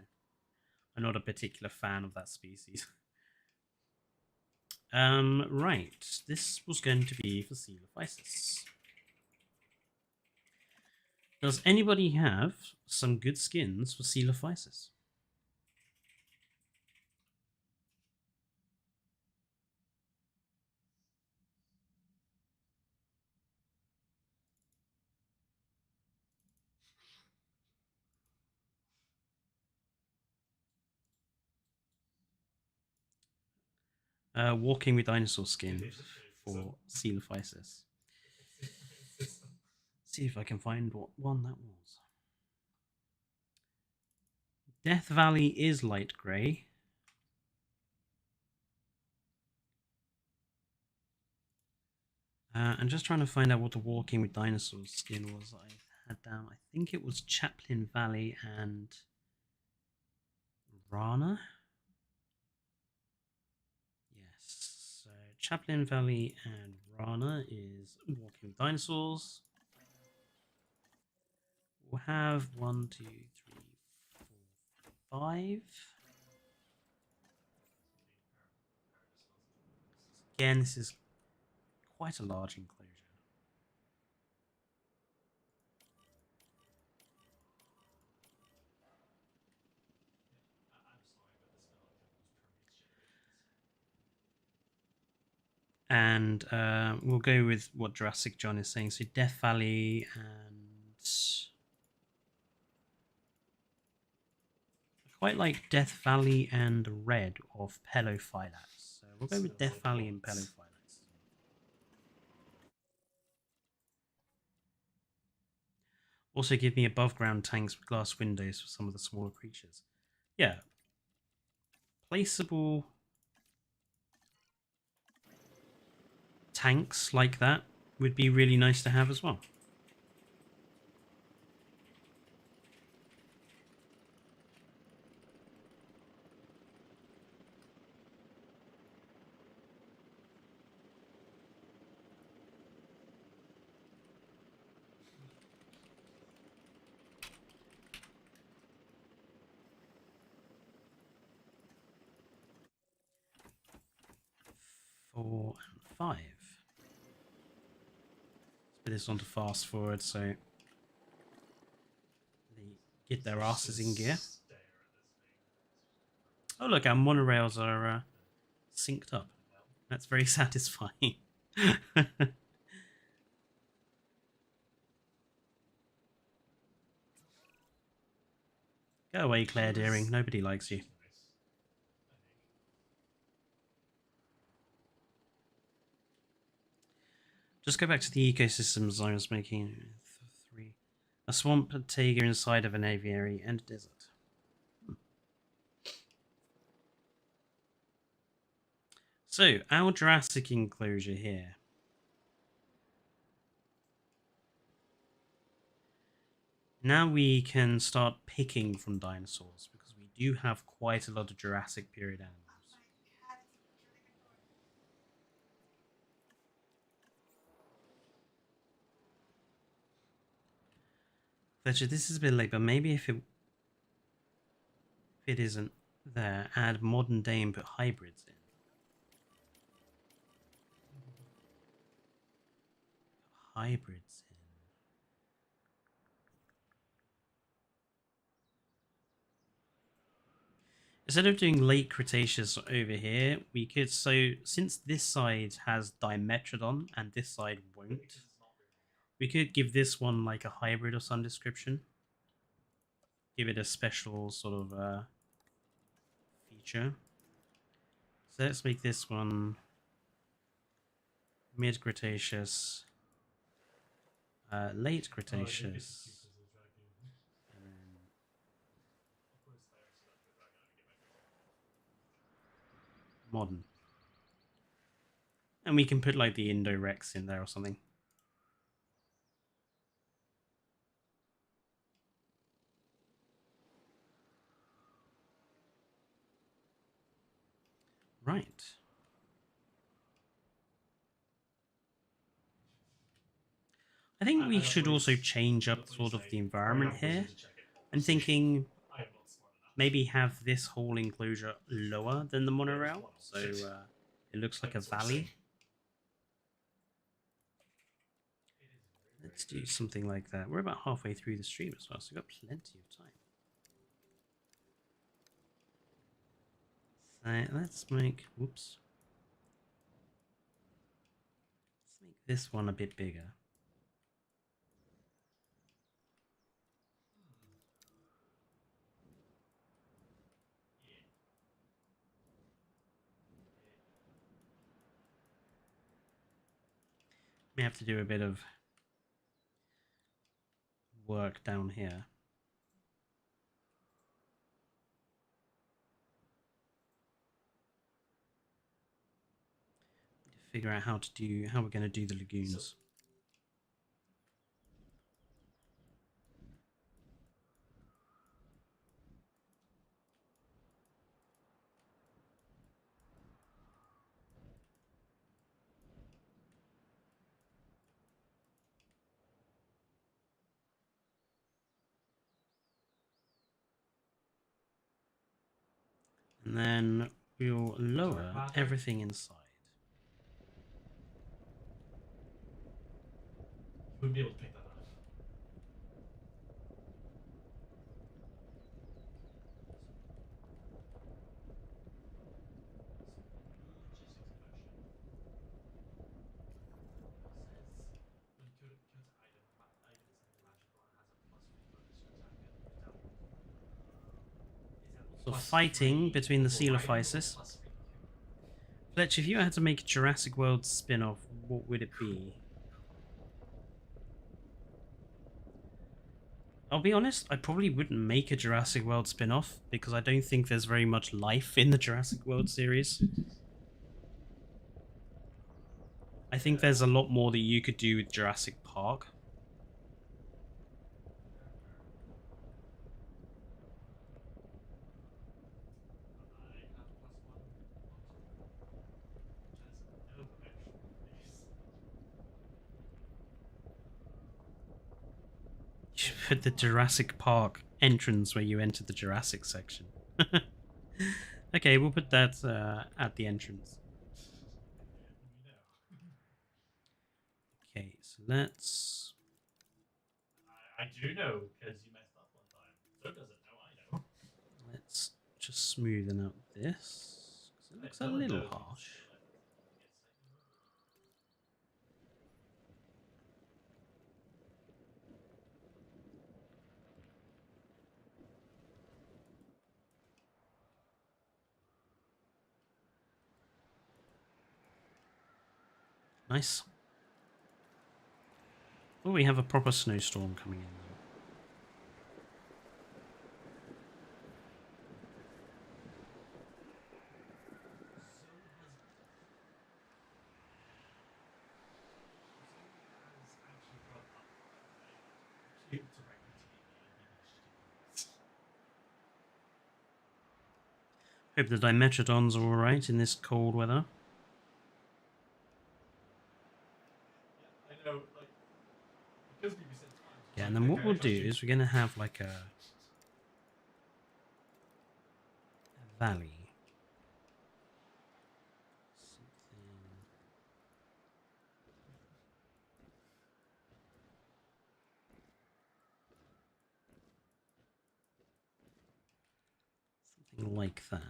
I'm not a particular fan of that species. Right. This was going to be for Coelophysis. Does anybody have some good skins for Coelophysis? Walking with dinosaur skin for Coelophysis. See if I can find what one that was. Death Valley is light grey. I'm just trying to find out what the Walking with Dinosaurs skin was I had down. I think it was Chaplin Valley and Rana. Yes, so Chaplin Valley and Rana is Walking with Dinosaurs. We'll have 1, 2, 3, 4, 5. Again, this is quite a large enclosure. And we'll go with what Jurassic John is saying. So Death Valley and I quite like Death Valley and Red of Pelophylax. So we'll go with Death Valley and Pelophylax. Also give me above ground tanks with glass windows for some of the smaller creatures. Yeah. Placeable tanks like that would be really nice to have as well. Four and 5. Let's put this on to fast forward so they get their asses in gear. Oh look, our monorails are synced up. That's very satisfying. Go away, Claire Deering. Nobody likes you. Nice, I think. Just go back to the ecosystems I was making. 3. A swamp, a taiga inside of an aviary, and a desert. So, our Jurassic enclosure here. Now we can start picking from dinosaurs, because we do have quite a lot of Jurassic period animals. Fletcher, this is a bit late, but maybe if it isn't there, add modern day and put hybrids in. Hybrids in. Instead of doing late Cretaceous over here, we could, so since this side has dimetrodon and this side won't, we could give this one like a hybrid of some description. Give it a special sort of feature. So let's make this one mid Cretaceous, late Cretaceous, and then modern. And we can put like the Indo-Rex in there or something. Right. I think we should also change up sort of the environment here. I'm thinking maybe have this whole enclosure lower than the monorail, so it looks like a valley. Let's do something like that. We're about halfway through the stream as well, so we've got plenty of time. So let's make, whoops. Let's make this one a bit bigger. May have to do a bit of work down here. To figure out how we're going to do the lagoons. And then we'll lower everything inside. You wouldn't be able to pick that up. So fighting between the Coelophysis. Fletcher, if you had to make a Jurassic World spin-off, what would it be? I'll be honest, I probably wouldn't make a Jurassic World spin-off because I don't think there's very much life in the Jurassic World series. I think there's a lot more that you could do with Jurassic Park. You should put the Jurassic Park entrance where you enter the Jurassic section. Okay, we'll put that at the entrance. Okay, so let's... I do know, because you messed up one time. So doesn't know I know. Let's just smoothen out this, because it looks a little harsh. Nice. Oh, we have a proper snowstorm coming in. Hope the dimetrodons are alright in this cold weather. Yeah, and then what we'll do is we're going to have like a valley. Something like that.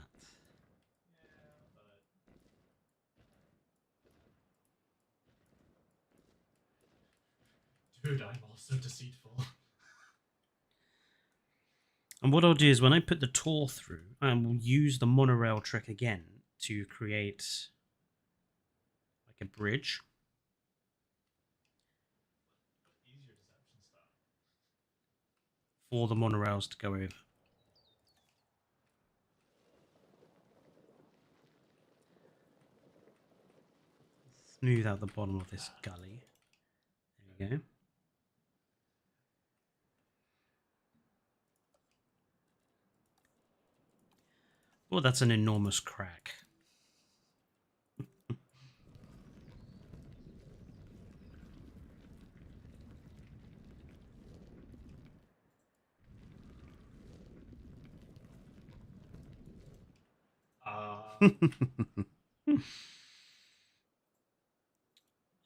Dude, I'm also deceitful. And what I'll do is when I put the tour through, I will use the monorail trick again to create like a bridge. For the monorails to go over. Smooth out the bottom of this gully. There we go. Oh, that's an enormous crack.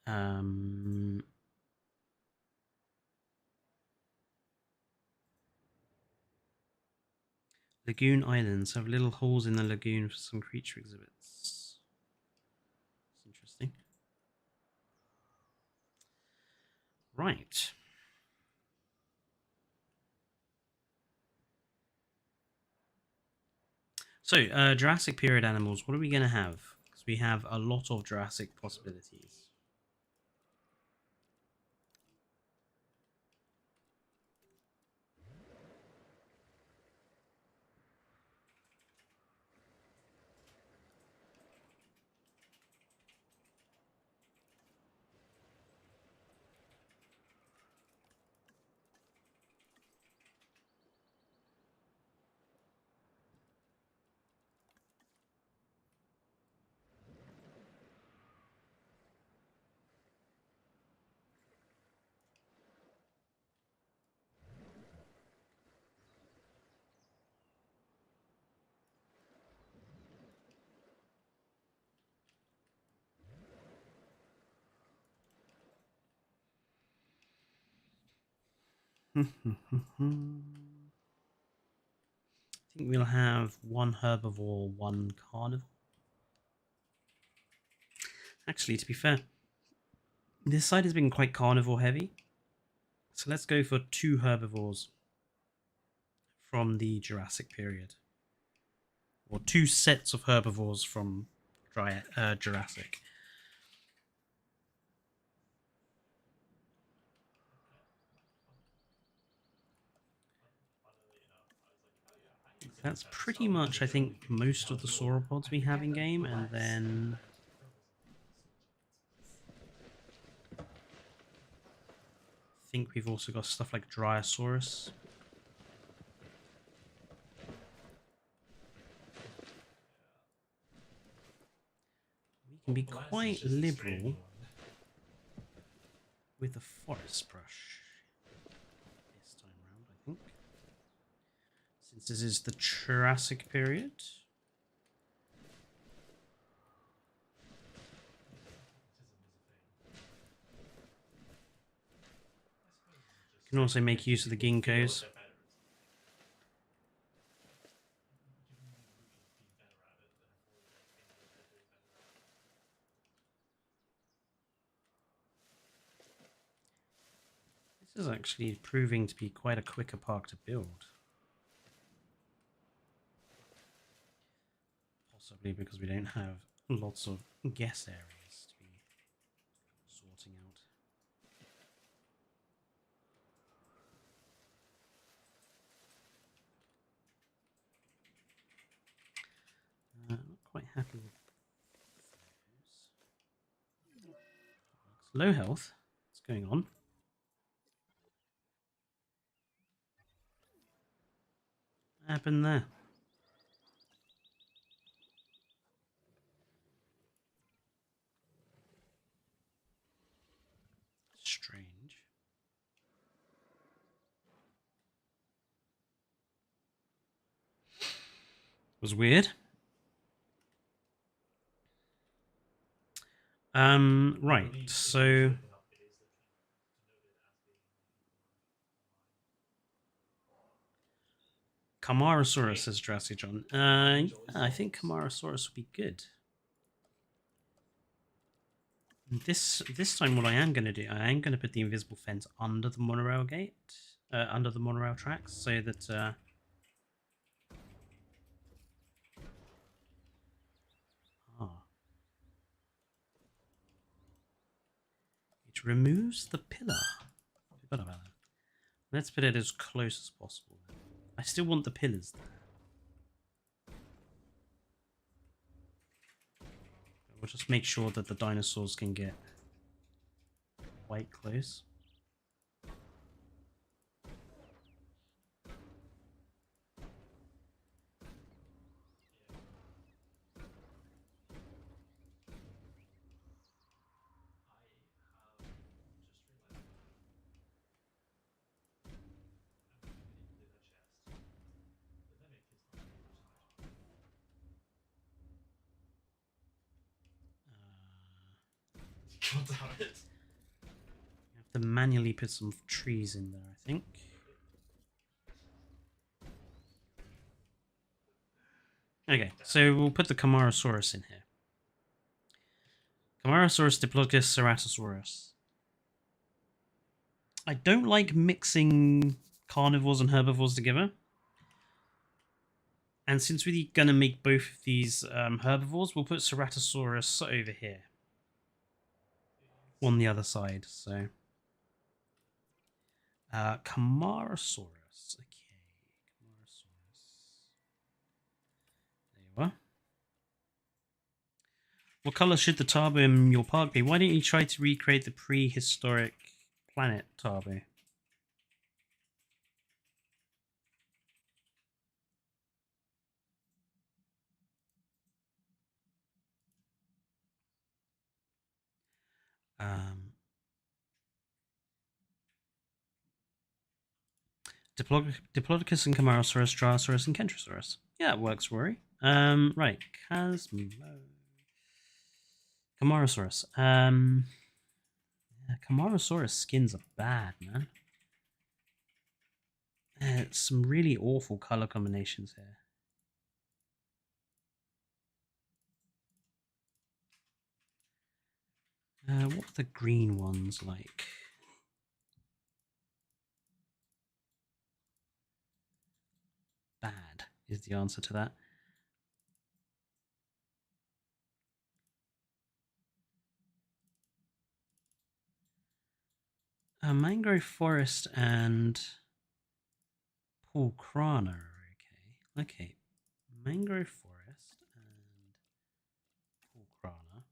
um, Lagoon Islands have little holes in the lagoon for some creature exhibits. That's interesting. Right. So, Jurassic period animals, what are we going to have? Because we have a lot of Jurassic possibilities. I think we'll have one herbivore, one carnivore. Actually, to be fair, this side has been quite carnivore heavy. So let's go for 2 herbivores from the Jurassic period. Or 2 sets of herbivores from Jurassic. That's pretty much, I think, most of the sauropods we have in game, and then I think we've also got stuff like Dryosaurus. We can be quite liberal with the forest brush this time around, I think. Since this is the Triassic period. You can also make use of the ginkgos. This is actually proving to be quite a quicker park to build. Possibly because we don't have lots of guess areas to be Low health. What's going on? What happened there? Strange. Was weird. Right, so Camarasaurus, says Jurassic John. Yeah, I think Camarasaurus would be good. This time, what I am going to do, I am going to put the invisible fence under the monorail gate, under the monorail tracks, so that it removes the pillar. Forgot about that. Let's put it as close as possible. I still want the pillars there. We'll just make sure that the dinosaurs can get quite close. God damn it. You have to manually put some trees in there, I think. Okay, so we'll put the Camarasaurus in here. Camarasaurus, Diplodocus, Ceratosaurus. I don't like mixing carnivores and herbivores together. And since we're going to make both of these herbivores, we'll put Ceratosaurus over here. On the other side, so... Camarasaurus. Okay, Camarasaurus. There you are. What colour should the Tabo in your park be? Why don't you try to recreate the prehistoric planet Tabo? Diplodocus and Camarasaurus, Drososaurus and Kentrosaurus. Yeah, it works, Rory. Right, Camarasaurus. Yeah, Camarasaurus skins are bad, man. Some really awful color combinations here. What are the green ones like? Bad is the answer to that. Mangrove Forest and Pulcrana are okay. Okay. Mangrove Forest and Pulcrana.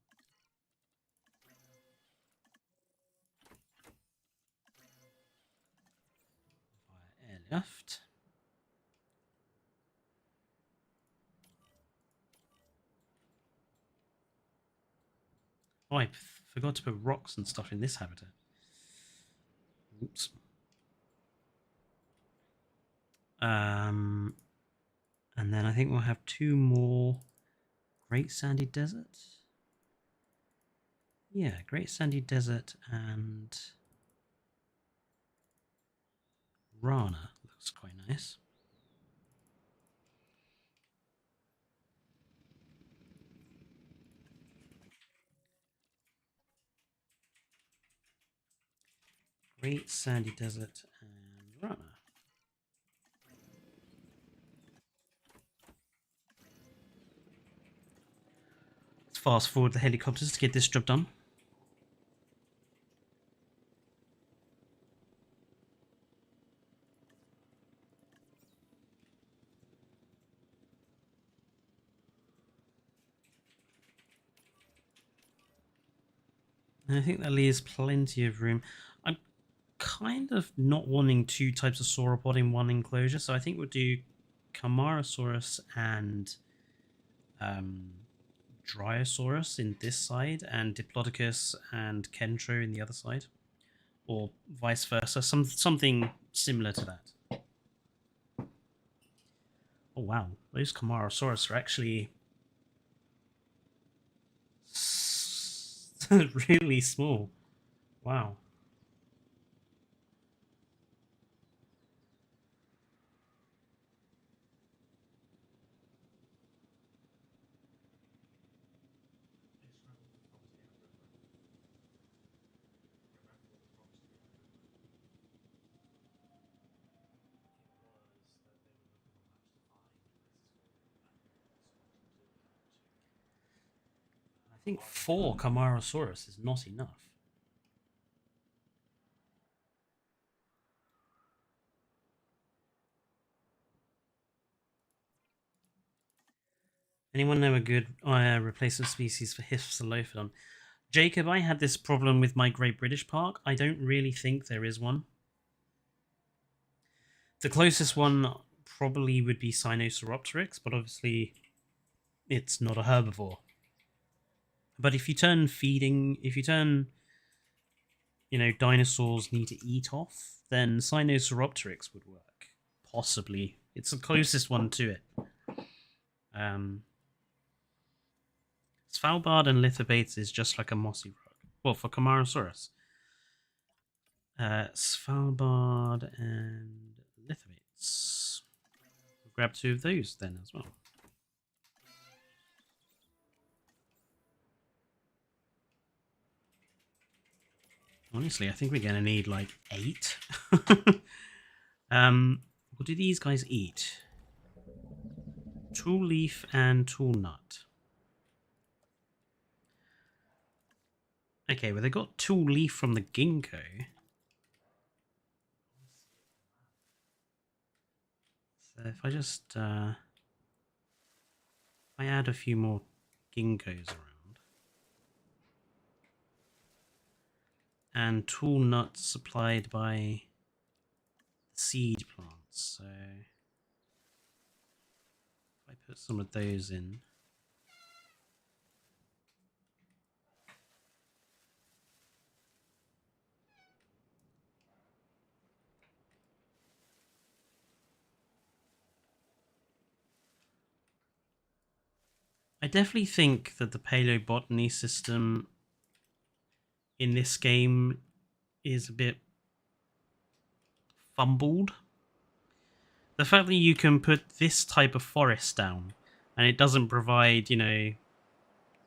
Via airlift. Oh, I forgot to put rocks and stuff in this habitat. Oops. And then I think we'll have two more Great Sandy Desert. Yeah, Great Sandy Desert and Rana looks quite nice. Great Sandy Desert and Rana. Let's fast forward the helicopters to get this job done. I think that leaves plenty of room. I'm kind of not wanting two types of sauropod in one enclosure, so I think we'll do Camarasaurus and Dryosaurus in this side, and Diplodocus and Kentro in the other side, or vice versa. Something similar to that. Oh wow, those Camarasaurus are actually really small. Wow. I think 4 Camarasaurus is not enough. Anyone know a good replacement species for Hypsilophodon? Jacob, I had this problem with my Great British Park. I don't really think there is one. The closest one probably would be Sinosauropteryx, but obviously it's not a herbivore. But if you turn dinosaurs need to eat off, then Sinosauropteryx would work. Possibly. It's the closest one to it. Svalbard and Lithobates is just like a mossy rock. Well, for Camarasaurus. Svalbard and Lithobates. We'll grab 2 of those then as well. Honestly, I think we're going to need like 8. What do these guys eat? Tool leaf and tool nut. Okay, well they got tool leaf from the ginkgo. So if I just I add a few more ginkgos around, and tool nuts supplied by seed plants. So if I put some of those in. I definitely think that the paleobotany system in this game is a bit fumbled. The fact that you can put this type of forest down and it doesn't provide,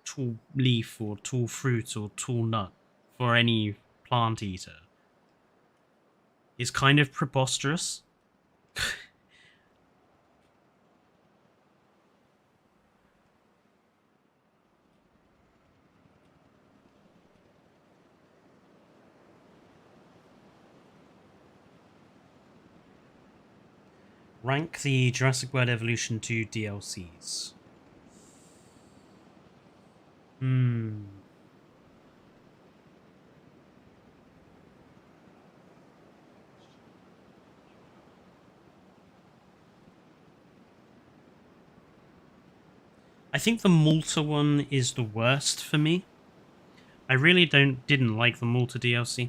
tool leaf or tool fruit or tool nut for any plant eater is kind of preposterous. Rank the Jurassic World Evolution 2 DLCs. I think the Malta one is the worst for me. I really didn't like the Malta DLC.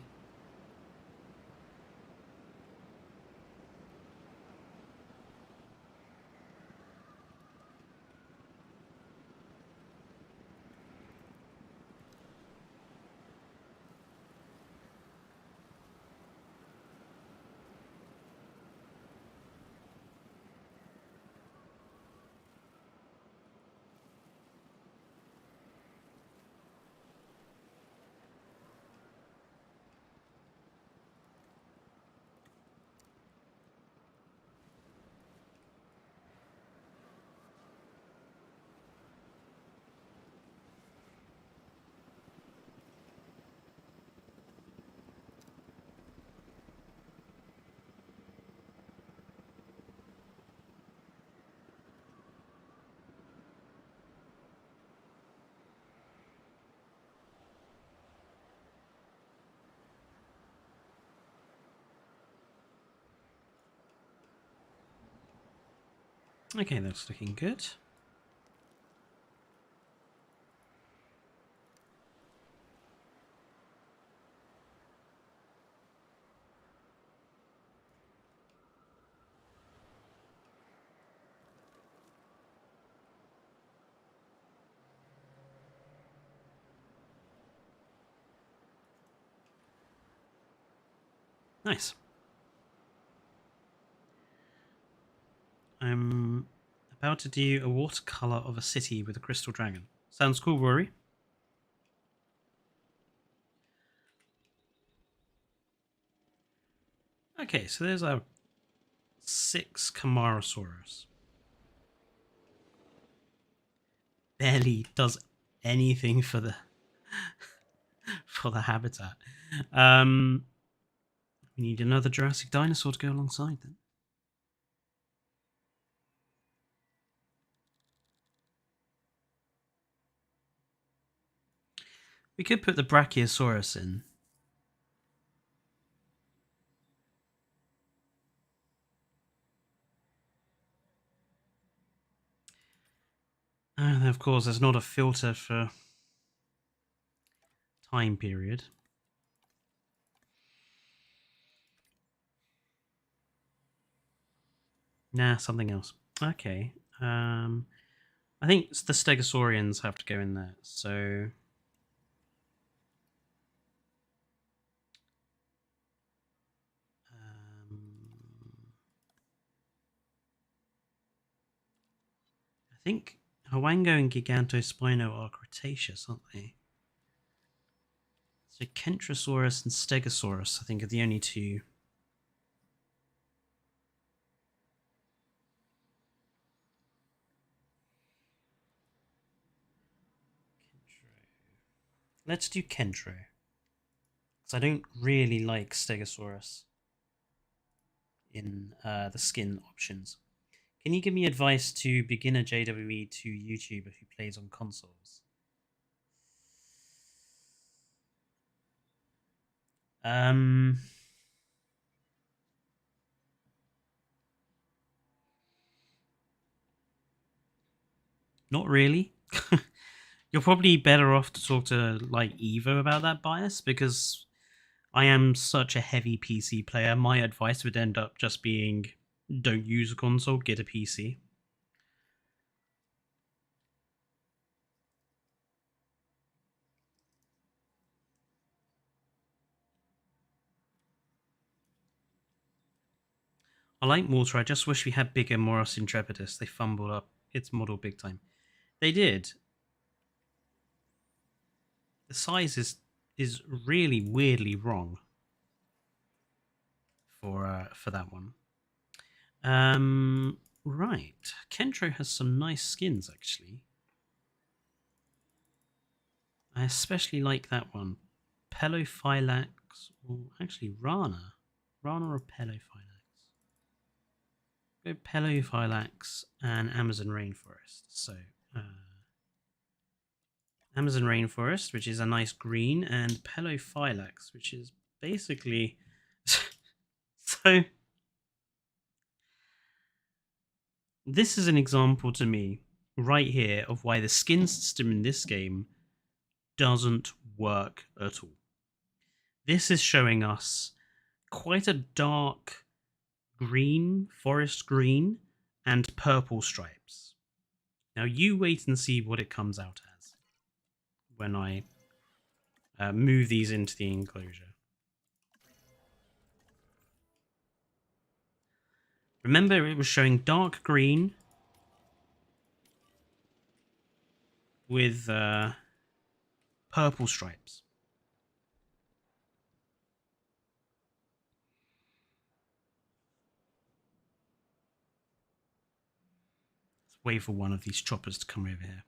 Okay, that's looking good. Nice. I'm about to do a watercolor of a city with a crystal dragon. Sounds cool, Rory? Okay, so there's our 6 Camarasaurus. Barely does anything for the for the habitat. We need another Jurassic dinosaur to go alongside them. We could put the Brachiosaurus in. And of course, there's not a filter for time period. Nah, something else. Okay. I think the Stegosaurians have to go in there. So I think Hwango and Gigantospino are Cretaceous, aren't they? So Kentrosaurus and Stegosaurus, I think, are the only two. Let's do Kentro. Because I don't really like Stegosaurus in the skin options. Can you give me advice to beginner JWE to YouTuber who plays on consoles? Not really. You're probably better off to talk to like Evo about that bias because I am such a heavy PC player. My advice would end up just being don't use a console, get a PC. I like Mortar. I just wish we had bigger Moros Intrepidus. They fumbled up its model big time. They did. The size is really weirdly wrong for that one. Right. Kentro has some nice skins actually. I especially like that one. Pelophylax, or actually Rana. Rana or Pelophylax? Go Pelophylax and Amazon rainforest. So Amazon rainforest, which is a nice green, and Pelophylax, which is basically so. This is an example to me right here of why the skin system in this game doesn't work at all. This is showing us quite a dark green, forest green, and purple stripes. Now you wait and see what it comes out as when I move these into the enclosure. Remember, it was showing dark green with purple stripes. Let's wait for one of these choppers to come over here.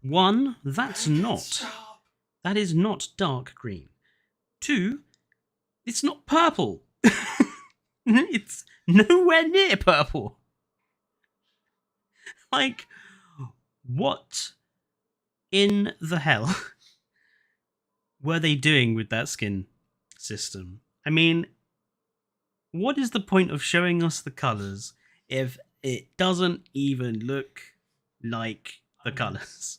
One, that's not. Stop. That is not dark green. Two, it's not purple. It's nowhere near purple. Like, what in the hell were they doing with that skin system? I mean, what is the point of showing us the colors if it doesn't even look like the colors?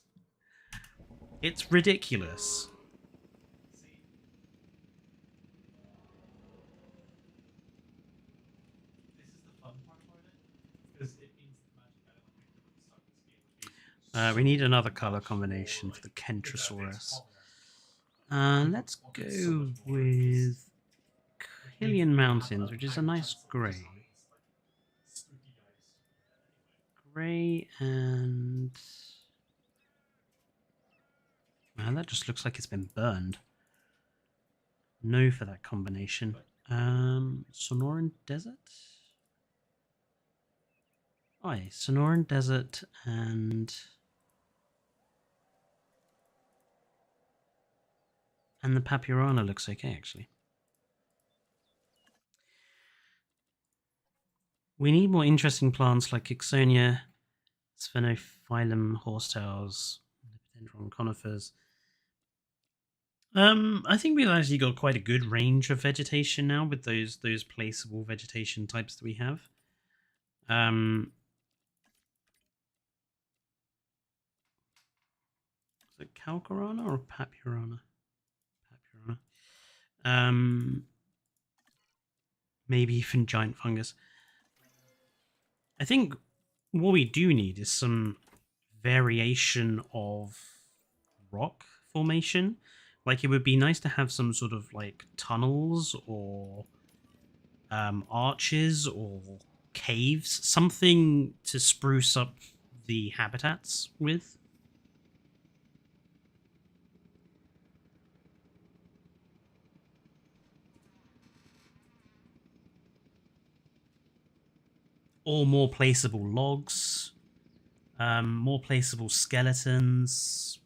It's ridiculous. See, this is the fun part about it, because it means the magic element we could have stuck this game would be. We need another color combination for the Kentrosaurus. Let's go with Killian Mountains, which is a nice grey. Grey and... Man, that just looks like it's been burned. No for that combination. Sonoran Desert? Aye, Sonoran Desert and the Papyrana looks okay, actually. We need more interesting plants like Ixonia, Sphenophyllum, horsetails, Lepidendron conifers. I think we've actually got quite a good range of vegetation now with those placeable vegetation types that we have. Is it Calcarana or Papyrana? Papyrana. Maybe even giant fungus. I think what we do need is some variation of rock formation. Like, it would be nice to have some sort of like tunnels or arches or caves, something to spruce up the habitats with. Or more placeable logs, more placeable skeletons.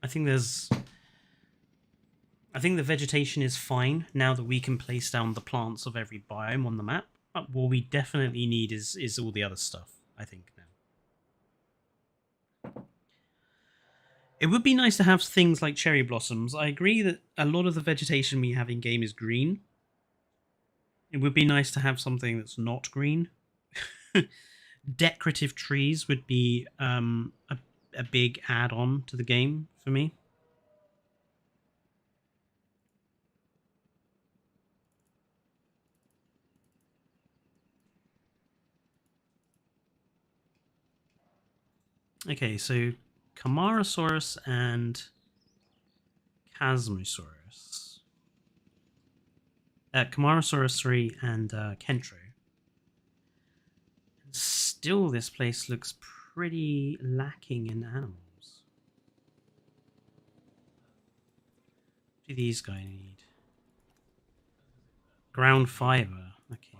I think the vegetation is fine now that we can place down the plants of every biome on the map. But what we definitely need is all the other stuff, I think, now. It would be nice to have things like cherry blossoms. I agree that a lot of the vegetation we have in game is green. It would be nice to have something that's not green. Decorative trees would be a big add-on to the game for me. Okay, so Camarasaurus and Chasmosaurus. Camarasaurus 3 and Kentro. Still, this place looks pretty lacking in animals. What do these guys need? Ground fiber. Okay.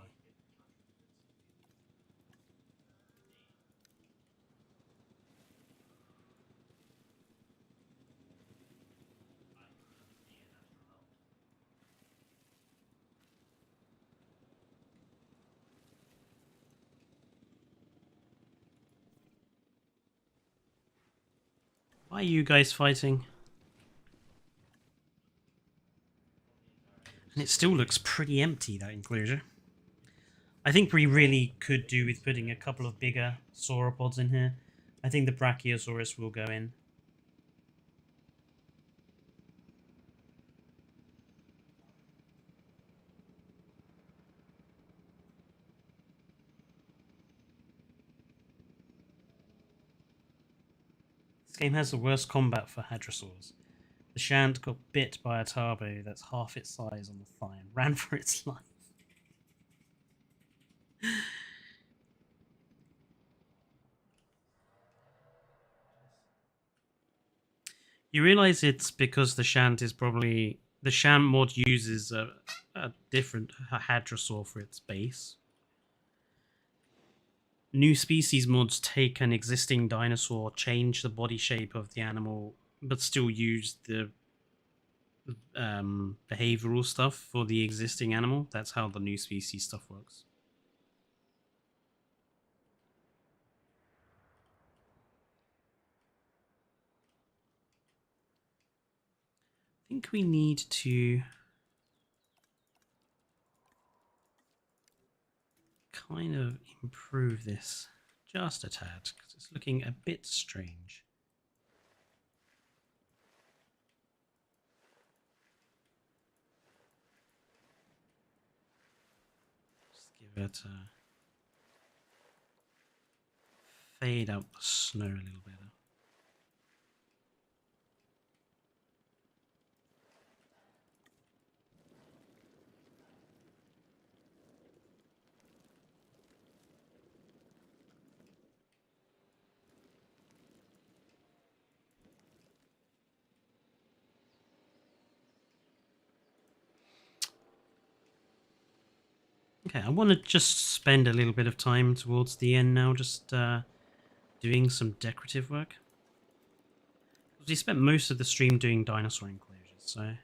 Why are you guys fighting? And it still looks pretty empty, that enclosure. I think we really could do with putting a couple of bigger sauropods in here. I think the Brachiosaurus will go in. This game has the worst combat for hadrosaurs. The Shant got bit by a Tabo that's half its size on the thigh and ran for its life. You realize it's because the Shant is probably... The Shant mod uses a different hadrosaur for its base. New species mods take an existing dinosaur, change the body shape of the animal, but still use the behavioral stuff for the existing animal. That's how the new species stuff works. I think we need to kind of improve this just a tad because it's looking a bit strange. Just give it a fade out the snow a little better. Okay, I want to just spend a little bit of time towards the end now, just doing some decorative work. We spent most of the stream doing dinosaur enclosures, so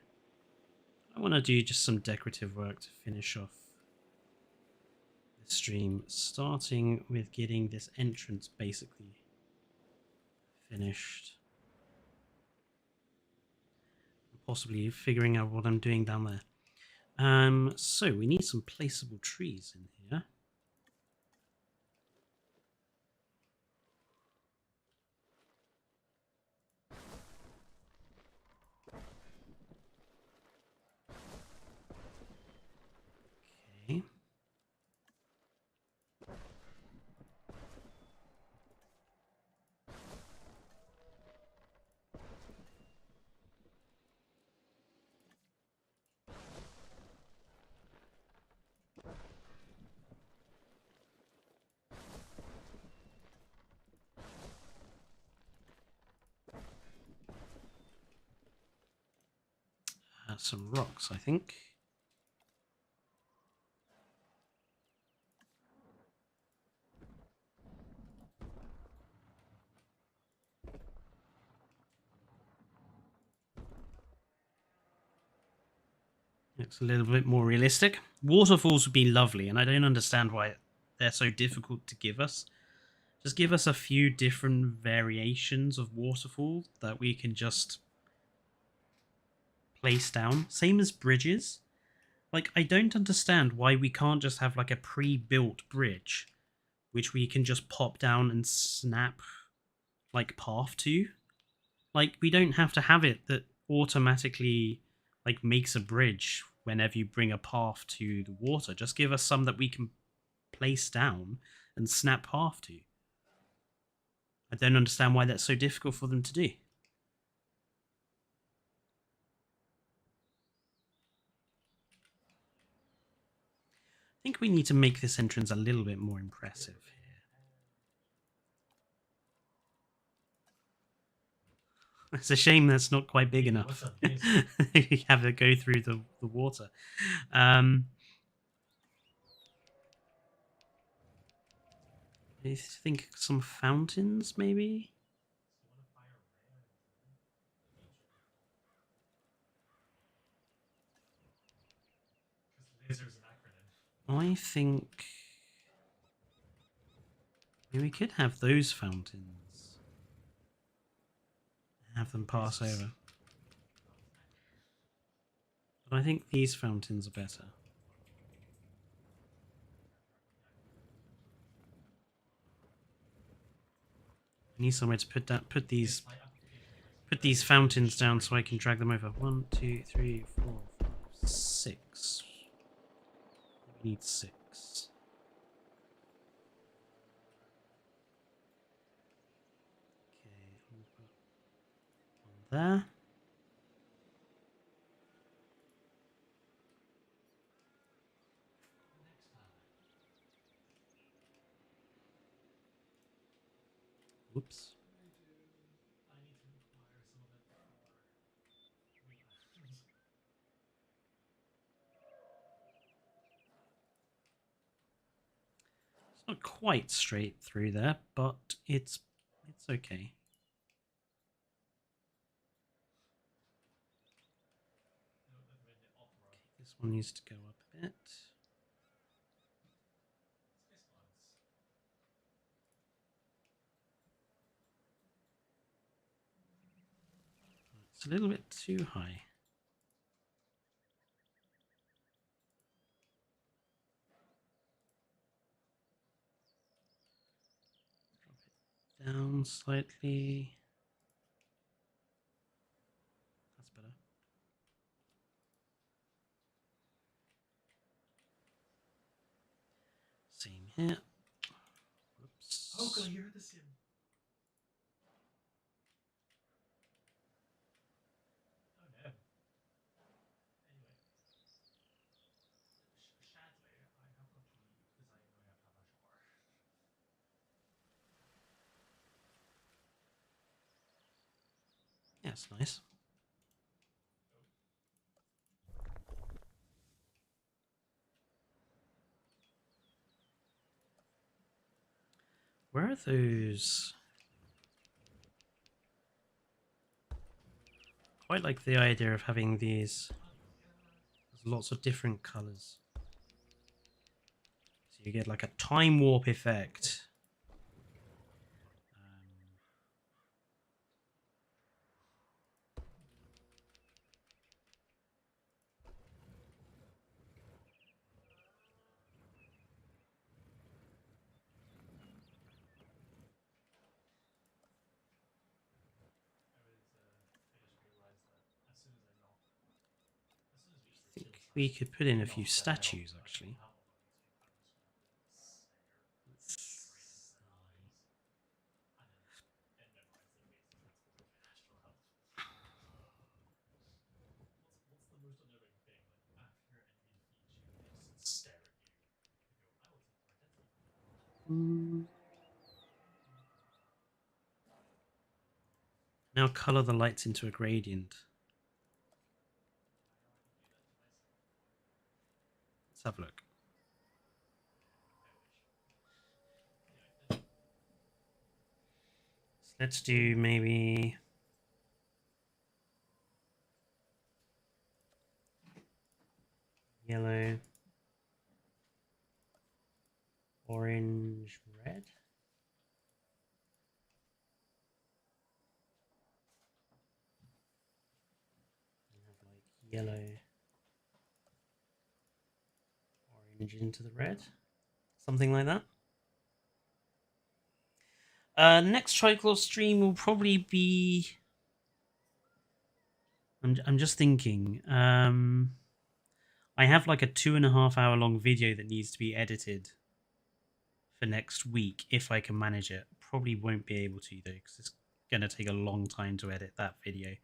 I want to do just some decorative work to finish off the stream, starting with getting this entrance basically finished. Possibly figuring out what I'm doing down there. So we need some placeable trees in here. Okay. Some rocks, I think. Looks a little bit more realistic. Waterfalls would be lovely, and I don't understand why they're so difficult to give us. Just give us a few different variations of waterfall that we can just place down. Same as bridges. Like, I don't understand why we can't just have like a pre-built bridge which we can just pop down and snap like path to. Like, we don't have to have it that automatically like makes a bridge whenever you bring a path to the water. Just give us some that we can place down and snap path to. I don't understand why that's so difficult for them to do. I think we need to make this entrance a little bit more impressive here. It's a shame that's not quite big enough. You have to go through the water. I think some fountains, maybe? I think maybe we could have those fountains. Have them pass over. But I think these fountains are better. I need somewhere to put these fountains down so I can drag them over. 1, 2, 3, 4, 5, 6. We need 6. Okay, I'm gonna put one there. Whoops. not quite straight through there, but it's okay. This one needs to go up a bit. It's a little bit too high. Drop it down slightly. That's better. Same here. Whoops. Oh, can I hear this in? Oh no. Anyway. Sadly, I have got to leave because I know I have to have a shower. Yeah, it's nice. Where are those? Quite like the idea of having these. There's lots of different colors. So you get like a time warp effect. I think we could put in a few statues actually. What's the most unnerving thing? Like after your enemy defeats you, they just stare at you and go, "I will take your identity." Now color the lights into a gradient. Let's have a look. So let's do maybe yellow, orange, red. And have like yellow, orange into the red. Something like that. Next Triclaw stream will probably be. I'm just thinking. I have like a 2.5 hour long video that needs to be edited for next week if I can manage it. Probably won't be able to though because it's gonna take a long time to edit that video.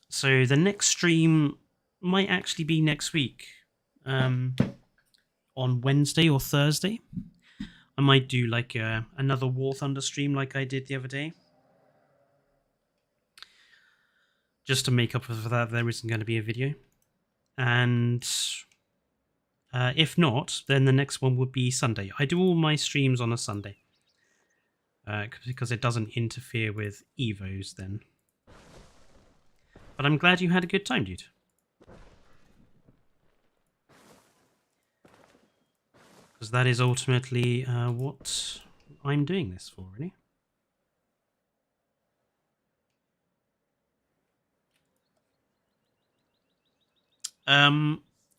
So the next stream might actually be next week, on Wednesday or Thursday. I might do like another War Thunder stream like I did the other day. Just to make up for that, there isn't going to be a video. And if not, then the next one would be Sunday. I do all my streams on a Sunday. Because it doesn't interfere with Evos then. But I'm glad you had a good time, dude. Because that is ultimately what I'm doing this for, really.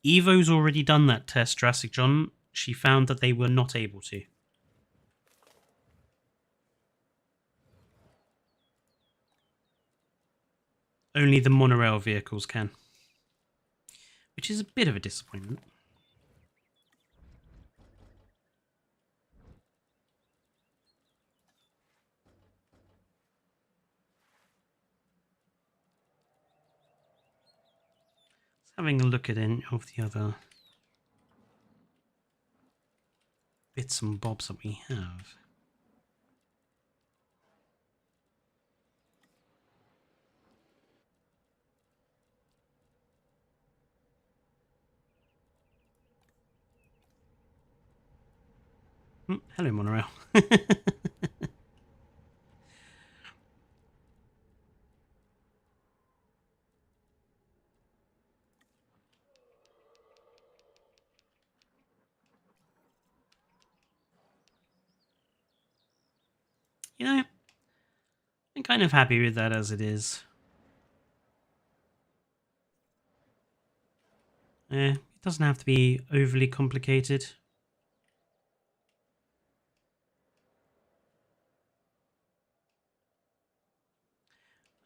Evo's already done that test, Jurassic John. She found that they were not able to. Only the monorail vehicles can. Which is a bit of a disappointment. Having a look at any of the other bits and bobs that we have. Hello, monorail. You know, I'm kind of happy with that as it is. It doesn't have to be overly complicated.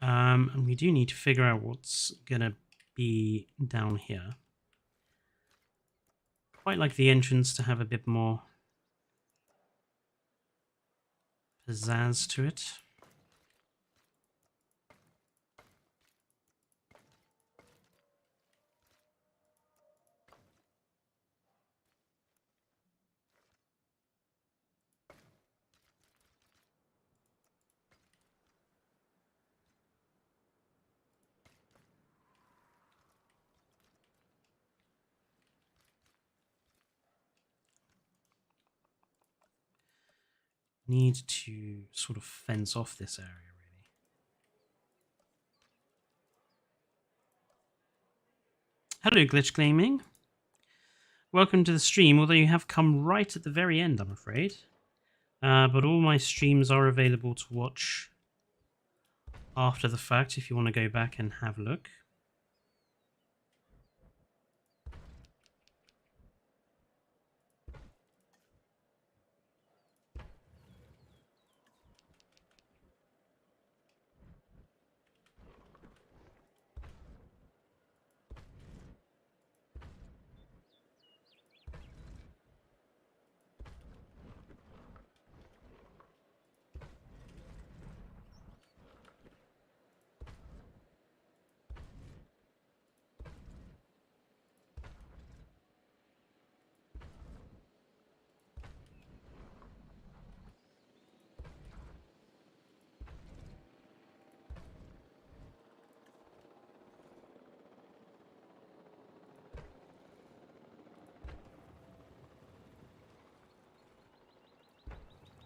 And we do need to figure out what's going to be down here. Quite like the entrance to have a bit more pizzazz to it. Need to sort of fence off this area, really. Hello, Glitch Gaming. Welcome to the stream, although you have come right at the very end, I'm afraid. But all my streams are available to watch after the fact if you want to go back and have a look.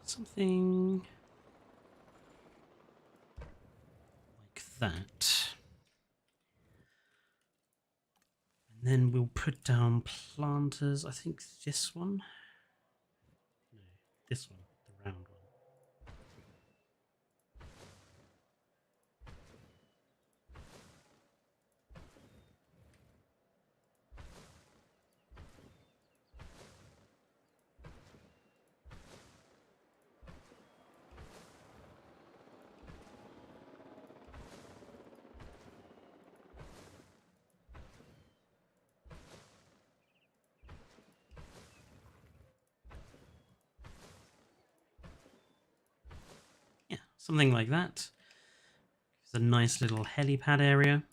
Something like that. And then we'll put down planters. I think this one. No, this one, the round one. Yeah, something like that. It's a nice little helipad area.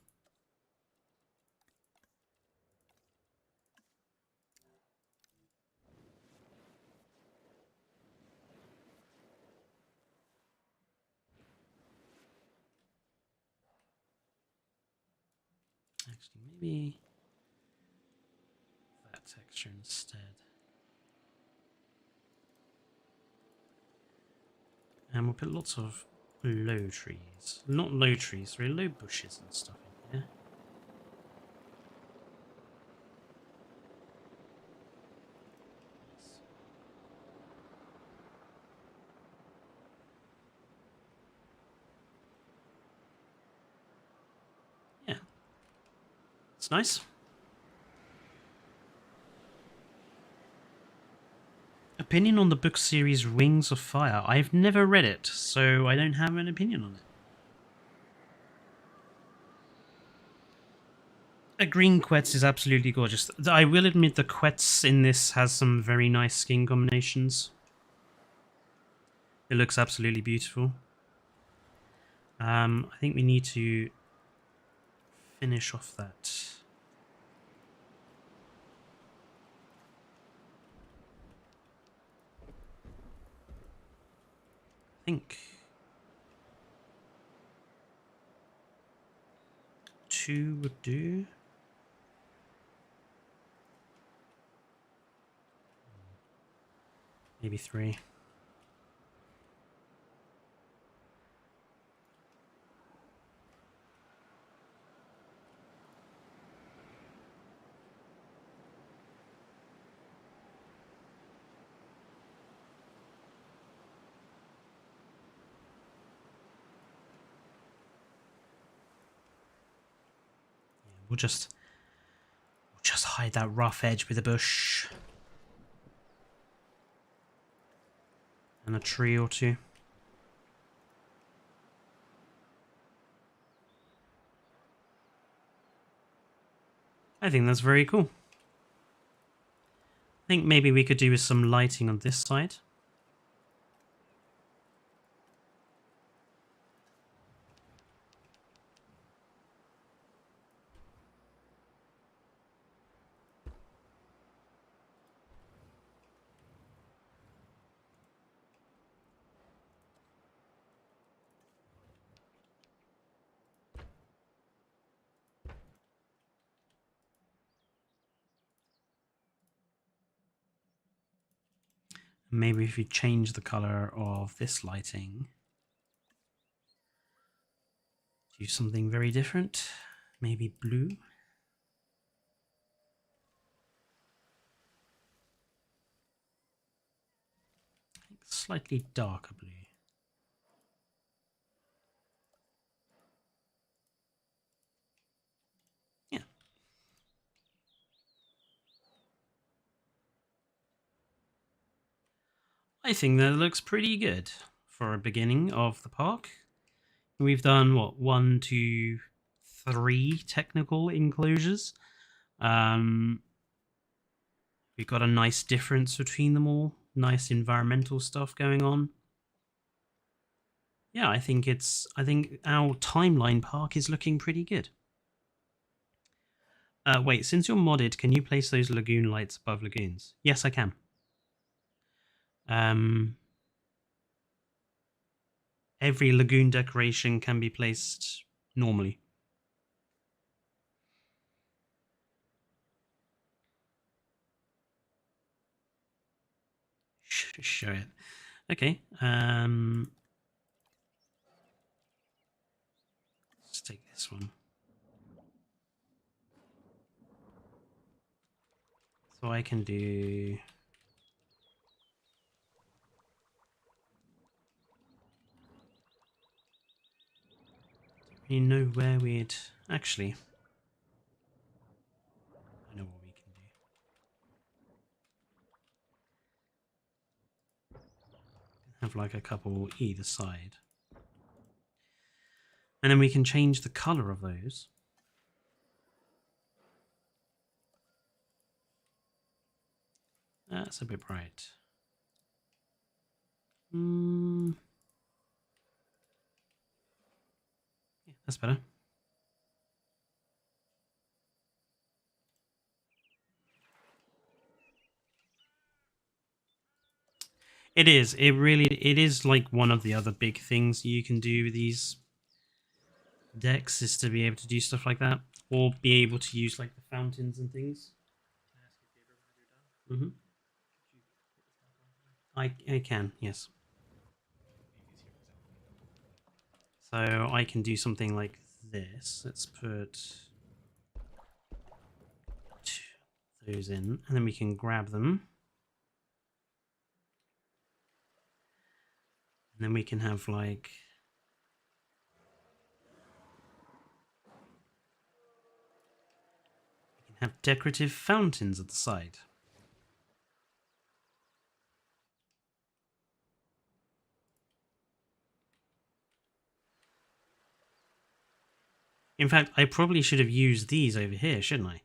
Actually, maybe that texture instead. And we'll put lots of low trees. Not low trees, sorry, low bushes and stuff in here. Yeah. It's nice. Opinion on the book series Wings of Fire. I've never read it, so I don't have an opinion on it. A green Quetz is absolutely gorgeous. I will admit the Quetz in this has some very nice skin combinations. It looks absolutely beautiful. I think we need to finish off that. I think 2 would do. Maybe 3. We'll just hide that rough edge with a bush and a tree or two. I think that's very cool. I think maybe we could do with some lighting on this side. Maybe if you change the color of this lighting, do something very different. Maybe blue. Slightly darker blue. Yeah. I think that looks pretty good for a beginning of the park. We've done, what, 1, 2, 3 technical enclosures. We've got a nice difference between them all. Nice environmental stuff going on. Yeah, I think our timeline park is looking pretty good. Wait, since you're modded, can you place those lagoon lights above lagoons? Yes, I can. Every lagoon decoration can be placed normally. Show it. Okay. Let's take this one. So I can do... You know where we'd... Actually... I know what we can do. Have like a couple either side. And then we can change the colour of those. That's a bit bright. Yeah, that's better. It is. It is like one of the other big things you can do with these decks is to be able to do stuff like that, or be able to use like the fountains and things. Can I ask you a favor whenever you're done? Mm-hmm. Could you hit the snap button for me? I can, yes. Leave these here for a second. So I can do something like this. Let's put those in, and then we can grab them. And then we can have like... We can have decorative fountains at the side. In fact, I probably should have used these over here, shouldn't I?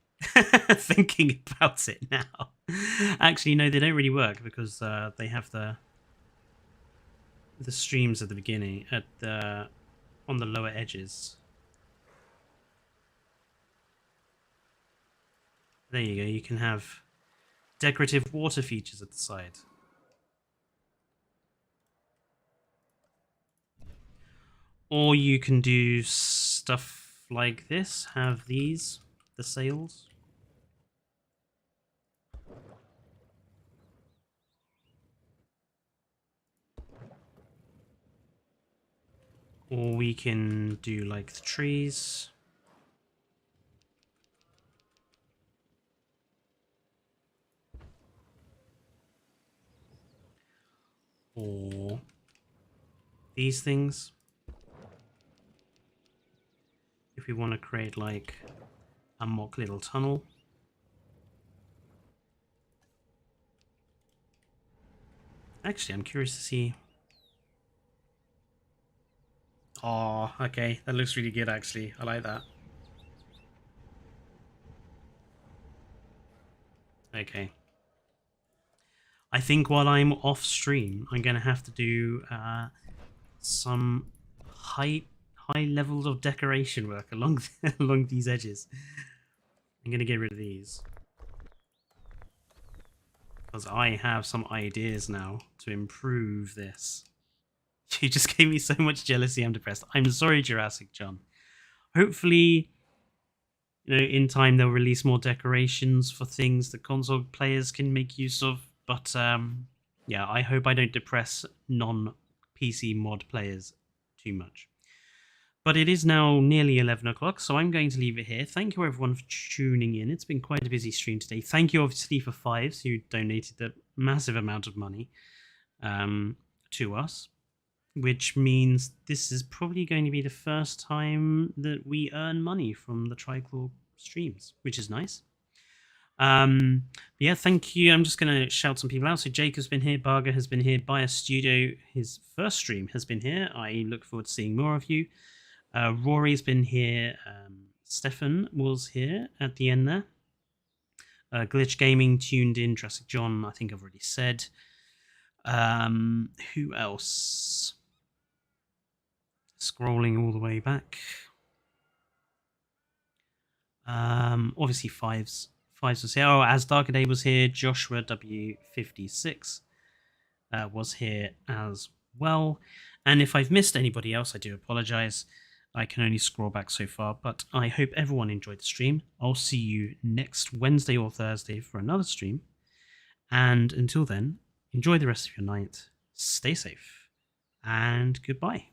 Thinking about it now. Actually, no, they don't really work because they have the streams at the beginning, on the lower edges. There you go. You can have decorative water features at the side. Or you can do stuff like this. Have these, the sails. Or we can do like the trees. Or these things. If we want to create like a mock little tunnel. Actually, I'm curious to see. Oh, okay. That looks really good, actually. I like that. Okay. I think while I'm off stream, I'm going to have to do some high levels of decoration work along along these edges. I'm going to get rid of these. Because I have some ideas now to improve this. You just gave me so much jealousy, I'm depressed. I'm sorry, Jurassic John. Hopefully, you know, in time they'll release more decorations for things that console players can make use of. But yeah, I hope I don't depress non-PC mod players too much. But it is now nearly 11 o'clock, so I'm going to leave it here. Thank you everyone for tuning in. It's been quite a busy stream today. Thank you obviously for Fives, who donated a massive amount of money to us, which means this is probably going to be the first time that we earn money from the Triclaw streams, which is nice. Yeah, thank you. I'm just going to shout some people out. So Jacob's been here, Barger has been here, Bias Studio, his first stream has been here. I look forward to seeing more of you. Rory's been here. Stefan was here at the end there. Glitch Gaming tuned in. Jurassic John, I think I've already said. Who else? Scrolling all the way back. Obviously Fives was here. Oh, As Darker Day was here. Joshua W56 was here as well. And if I've missed anybody else, I do apologize. I can only scroll back so far, but I hope everyone enjoyed the stream. I'll see you next Wednesday or Thursday for another stream. And until then, enjoy the rest of your night, stay safe, and goodbye.